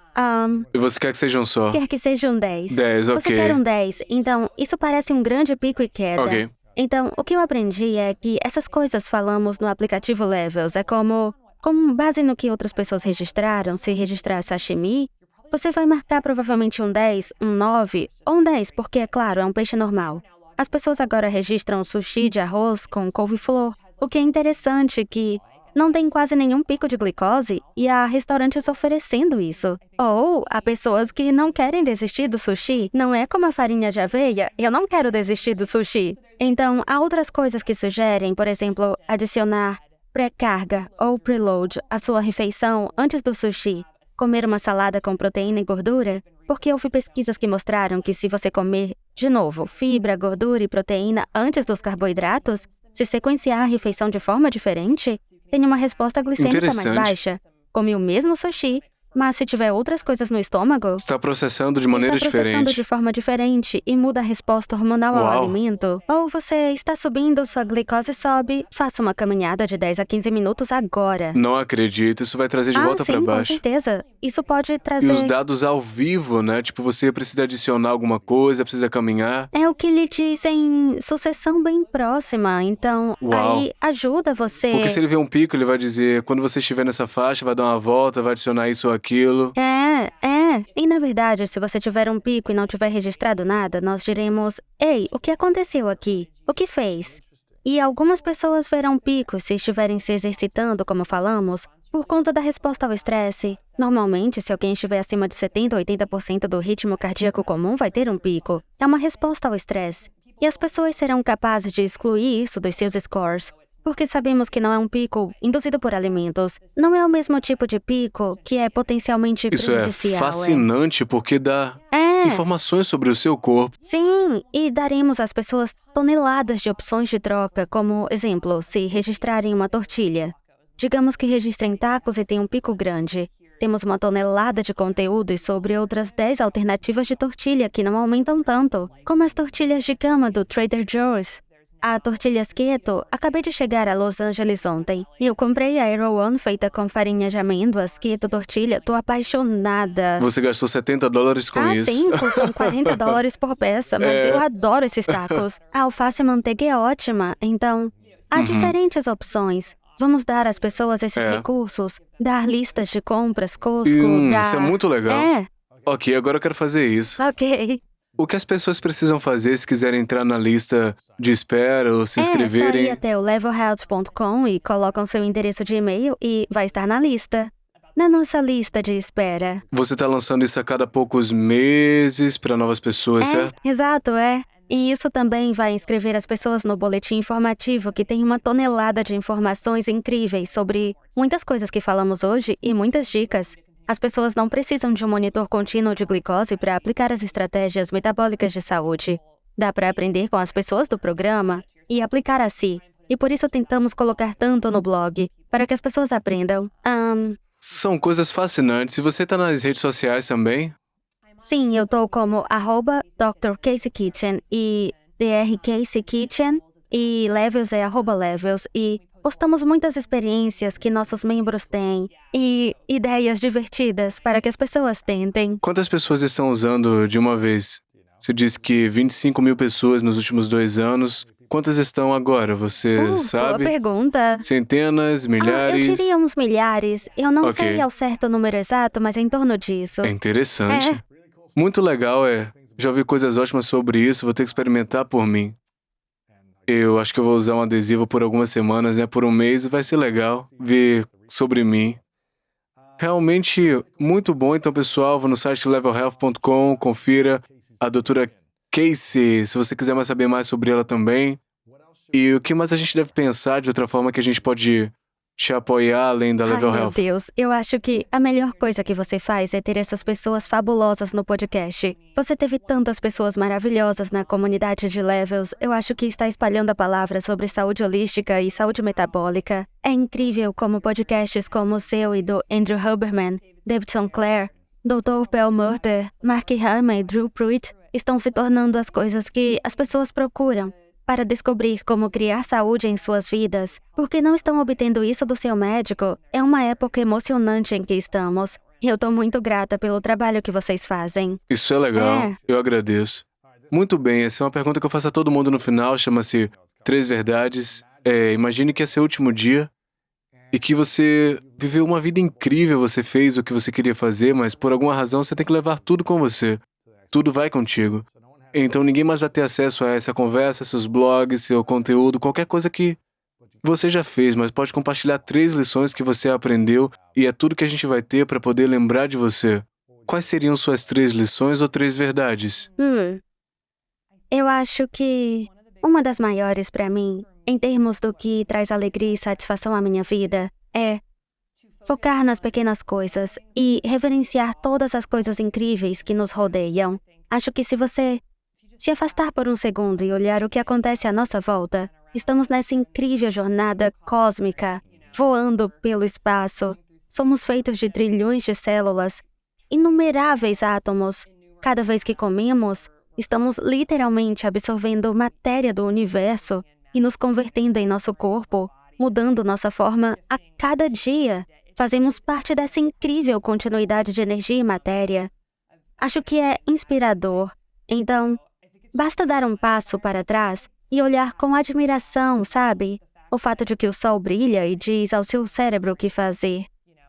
E você quer que seja um só? Quer que seja um 10. 10, ok. Você quer um 10, então isso parece um grande pico e queda. Ok. Então, o que eu aprendi é que essas coisas falamos no aplicativo Levels. É como base no que outras pessoas registraram, se registrar sashimi, você vai marcar provavelmente um 10, um 9 ou um 10, porque, é claro, é um peixe normal. As pessoas agora registram sushi de arroz com couve-flor, o que é interessante que não tem quase nenhum pico de glicose e há restaurantes oferecendo isso. Ou há pessoas que não querem desistir do sushi. Não é como a farinha de aveia, eu não quero desistir do sushi. Então, há outras coisas que sugerem, por exemplo, adicionar pré-carga ou preload à sua refeição antes do sushi. Comer uma salada com proteína e gordura, porque houve pesquisas que mostraram que se você comer, de novo, fibra, gordura e proteína antes dos carboidratos, se sequenciar a refeição de forma diferente, tem uma resposta glicêmica mais Interessante. baixa. Come o mesmo sushi, Mas se tiver outras coisas no estômago, Está processando de maneira está processando diferente. de forma diferente e muda a resposta hormonal ao Uau. alimento. Ou você está subindo, sua glicose sobe, faça uma caminhada de 10 a 15 minutos agora. Não acredito, isso vai trazer de volta sim, pra com baixo. certeza. Isso pode E trazer... os dados ao vivo, né? Tipo, você precisa adicionar alguma coisa, precisa caminhar. É o que lhe diz em sucessão bem próxima, então Uau. aí ajuda você. Porque se ele vê um pico, ele vai dizer, quando você estiver nessa faixa, vai dar uma volta, vai adicionar isso ou aquilo. É. E na verdade, se você tiver um pico e não tiver registrado nada, nós diremos: ei, o que aconteceu aqui? O que fez? E algumas pessoas verão picos se estiverem se exercitando, como falamos, por conta da resposta ao estresse. Normalmente, se alguém estiver acima de 70 ou 80% do ritmo cardíaco comum, vai ter um pico. É uma resposta ao estresse. E as pessoas serão capazes de excluir isso dos seus scores, porque sabemos que não é um pico induzido por alimentos. Não é o mesmo tipo de pico que é potencialmente Isso é prejudicial. fascinante porque dá informações sobre o seu corpo. Sim, e daremos às pessoas toneladas de opções de troca, como, exemplo, se registrarem uma tortilha. Digamos que registrem tacos e tem um pico grande. Temos uma tonelada de conteúdos sobre outras 10 alternativas de tortilha que não aumentam tanto, como as tortilhas de gama do Trader Joe's. A tortilhas keto, acabei de chegar a Los Angeles ontem. E eu comprei a Aero One feita com farinha de amêndoas, keto tortilha, tô apaixonada. Você gastou $70 com isso. Sim, custam $40 por peça, mas eu adoro esses tacos. A alface e manteiga é ótima, então há diferentes opções. Vamos dar às pessoas esses recursos, dar listas de compras, Costco, Isso é muito legal. Ok, agora eu quero fazer isso. Ok. O que as pessoas precisam fazer se quiserem entrar na lista de espera ou se É só inscreverem? ir até o levelhealth.com e colocam seu endereço de e-mail e vai estar na lista. Na nossa lista de espera. Você tá lançando isso a cada poucos meses para novas pessoas, certo? Exato, E isso também vai inscrever as pessoas no boletim informativo, que tem uma tonelada de informações incríveis sobre muitas coisas que falamos hoje e muitas dicas. As pessoas não precisam de um monitor contínuo de glicose para aplicar as estratégias metabólicas de saúde. Dá para aprender com as pessoas do programa e aplicar a si. E por isso tentamos colocar tanto no blog, para que as pessoas aprendam. São coisas fascinantes. E você tá nas redes sociais também? Sim, eu tô como @Dr. Casey Kitchen e Dr. Casey Kitchen e Levels é @Levels e postamos muitas experiências que nossos membros têm e ideias divertidas para que as pessoas tentem. Quantas pessoas estão usando de uma vez? Você disse que 25 mil pessoas nos últimos 2 anos. Quantas estão agora? Você sabe? Boa pergunta. Centenas, milhares? Eu diria uns milhares. Eu não Ok. sei ao certo o número exato, mas é em torno disso. É interessante. Muito legal, Já ouvi coisas ótimas sobre isso, vou ter que experimentar por mim. Eu acho que eu vou usar um adesivo por algumas semanas, né? Por um mês, e vai ser legal ver sobre mim. Realmente muito bom. Então, pessoal, vá no site levelhealth.com, confira a doutora Casey, se você quiser mais saber mais sobre ela também. E o que mais a gente deve pensar de outra forma que a gente pode te apoiar além da Level Ai, meu Health? Deus, eu acho que a melhor coisa que você faz é ter essas pessoas fabulosas no podcast. Você teve tantas pessoas maravilhosas na comunidade de Levels. Eu acho que está espalhando a palavra sobre saúde holística e saúde metabólica. É incrível como podcasts como o seu e do Andrew Huberman, David Sinclair, Dr. Pearl Murder, Mark Hyman e Drew Pruitt estão se tornando as coisas que as pessoas procuram para descobrir como criar saúde em suas vidas. Porque não estão obtendo isso do seu médico? É uma época emocionante em que estamos. E eu tô muito grata pelo trabalho que vocês fazem. Isso é legal, eu agradeço. Muito bem, essa é uma pergunta que eu faço a todo mundo no final, chama-se 3 verdades. Imagine que é seu último dia e que você viveu uma vida incrível, você fez o que você queria fazer, mas por alguma razão você tem que levar tudo com você. Tudo vai contigo. Então ninguém mais vai ter acesso a essa conversa, seus blogs, seu conteúdo, qualquer coisa que você já fez, mas pode compartilhar 3 lições que você aprendeu e é tudo que a gente vai ter para poder lembrar de você. Quais seriam suas 3 lições ou 3 verdades? Eu acho que uma das maiores para mim, em termos do que traz alegria e satisfação à minha vida, é focar nas pequenas coisas e reverenciar todas as coisas incríveis que nos rodeiam. Acho que se você se afastar por um segundo e olhar o que acontece à nossa volta, estamos nessa incrível jornada cósmica, voando pelo espaço, Somos feitos de trilhões de células, inumeráveis átomos. Cada vez que comemos, estamos literalmente absorvendo matéria do universo e nos convertendo em nosso corpo, mudando nossa forma a cada dia. Fazemos parte dessa incrível continuidade de energia e matéria. Acho que é inspirador. Então, basta dar um passo para trás e olhar com admiração, sabe? O fato de que o sol brilha e diz ao seu cérebro o que fazer.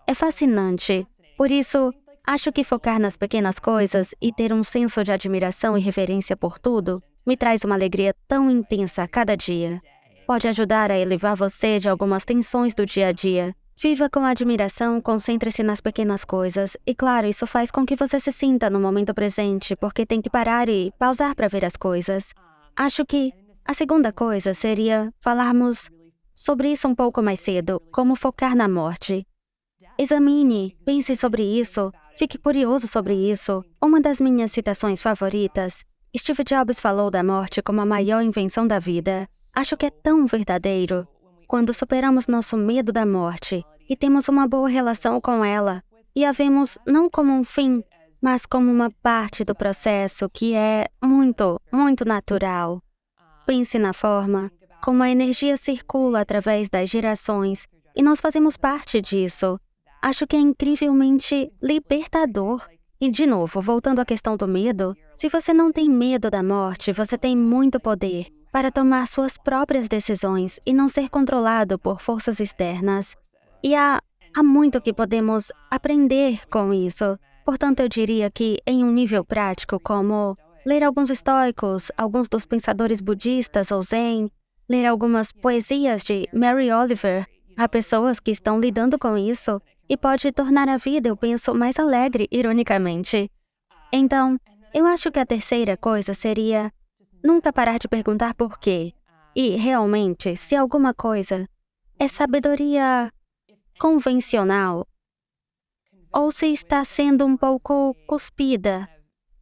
É fascinante. Por isso, acho que focar nas pequenas coisas e ter um senso de admiração e reverência por tudo me traz uma alegria tão intensa a cada dia. Pode ajudar a elevar você de algumas tensões do dia a dia. Viva com admiração, concentre-se nas pequenas coisas. E claro, isso faz com que você se sinta no momento presente, porque tem que parar e pausar para ver as coisas. Acho que a segunda coisa seria falarmos sobre isso um pouco mais cedo, como focar na morte. Examine, pense sobre isso, fique curioso sobre isso. Uma das minhas citações favoritas, Steve Jobs falou da morte como a maior invenção da vida. Acho que é tão verdadeiro. Quando superamos nosso medo da morte e temos uma boa relação com ela, e a vemos não como um fim, mas como uma parte do processo que é muito, muito natural. Pense na forma como a energia circula através das gerações e nós fazemos parte disso. Acho que é incrivelmente libertador. E, de novo, voltando à questão do medo, se você não tem medo da morte, você tem muito poder para tomar suas próprias decisões e não ser controlado por forças externas. E há muito que podemos aprender com isso. Portanto, eu diria que, em um nível prático, como ler alguns estoicos, alguns dos pensadores budistas ou zen, ler algumas poesias de Mary Oliver, há pessoas que estão lidando com isso e pode tornar a vida, eu penso, mais alegre, ironicamente. Então, eu acho que a terceira coisa seria nunca parar de perguntar por quê. E, realmente, se alguma coisa é sabedoria convencional, ou se está sendo um pouco cuspida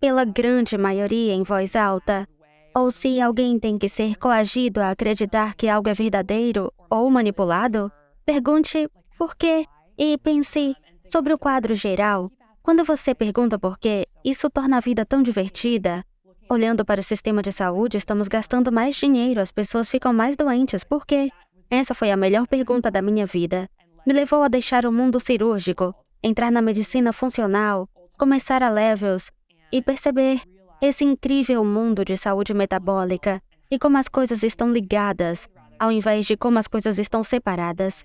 pela grande maioria em voz alta, ou se alguém tem que ser coagido a acreditar que algo é verdadeiro ou manipulado, pergunte por quê e pense sobre o quadro geral. Quando você pergunta por quê, isso torna a vida tão divertida. Olhando para o sistema de saúde, estamos gastando mais dinheiro, as pessoas ficam mais doentes. Por quê? Essa foi a melhor pergunta da minha vida. Me levou a deixar o mundo cirúrgico, entrar na medicina funcional, começar a Levels e perceber esse incrível mundo de saúde metabólica e como as coisas estão ligadas, ao invés de como as coisas estão separadas.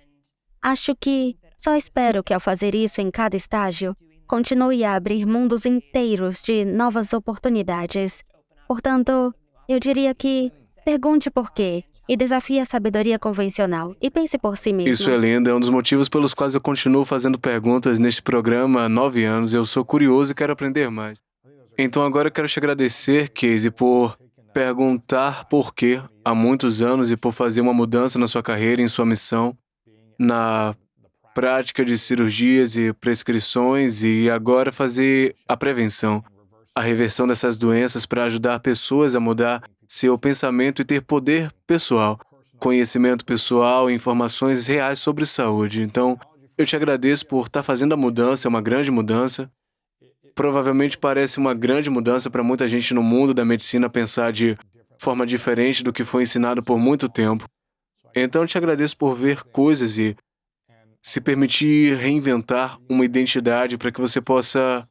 Acho que só espero que ao fazer isso em cada estágio, continue a abrir mundos inteiros de novas oportunidades. Portanto, eu diria que pergunte por quê e desafie a sabedoria convencional e pense por si mesmo. Isso é lindo, é um dos motivos pelos quais eu continuo fazendo perguntas neste programa há 9 anos. Eu sou curioso e quero aprender mais. Então agora eu quero te agradecer, Casey, por perguntar por quê há muitos anos e por fazer uma mudança na sua carreira, em sua missão, na prática de cirurgias e prescrições e agora fazer a prevenção, a reversão dessas doenças para ajudar pessoas a mudar seu pensamento e ter poder pessoal, conhecimento pessoal e informações reais sobre saúde. Então, eu te agradeço por estar fazendo a mudança, é uma grande mudança. Provavelmente parece uma grande mudança para muita gente no mundo da medicina pensar de forma diferente do que foi ensinado por muito tempo. Então, eu te agradeço por ver coisas e se permitir reinventar uma identidade para que você possa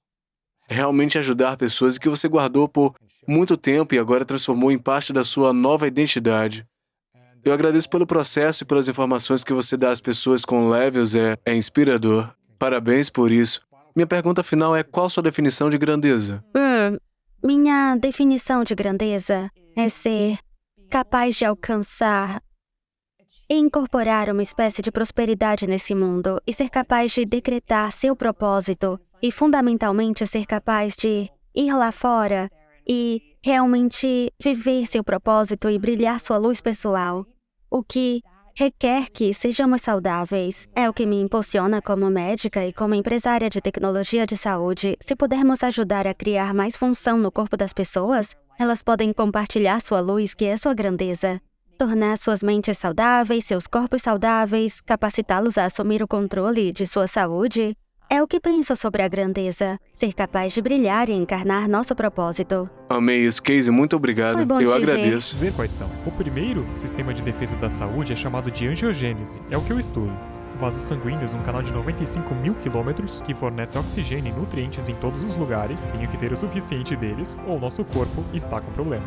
realmente ajudar pessoas e que você guardou por muito tempo e agora transformou em parte da sua nova identidade. Eu agradeço pelo processo e pelas informações que você dá às pessoas com Levels, é inspirador. Parabéns por isso. Minha pergunta final é: qual sua definição de grandeza? Minha definição de grandeza é ser capaz de alcançar e incorporar uma espécie de prosperidade nesse mundo e ser capaz de decretar seu propósito e, fundamentalmente, ser capaz de ir lá fora e realmente viver seu propósito e brilhar sua luz pessoal, o que requer que sejamos saudáveis. É o que me impulsiona como médica e como empresária de tecnologia de saúde. Se pudermos ajudar a criar mais função no corpo das pessoas, elas podem compartilhar sua luz, que é sua grandeza. tornar suas mentes saudáveis, seus corpos saudáveis, capacitá-los a assumir o controle de sua saúde. É o que penso sobre a grandeza, ser capaz de brilhar e encarnar nosso propósito. Amei isso, Casey, muito obrigado. Foi bom Eu te ver. agradeço. Dizer quais são. O primeiro, sistema de defesa da saúde, é chamado de angiogênese. É o que eu estudo. Vasos sanguíneos, um canal de 95 mil quilômetros, que fornece oxigênio e nutrientes em todos os lugares, tenho que ter o suficiente deles, ou nosso corpo está com problema.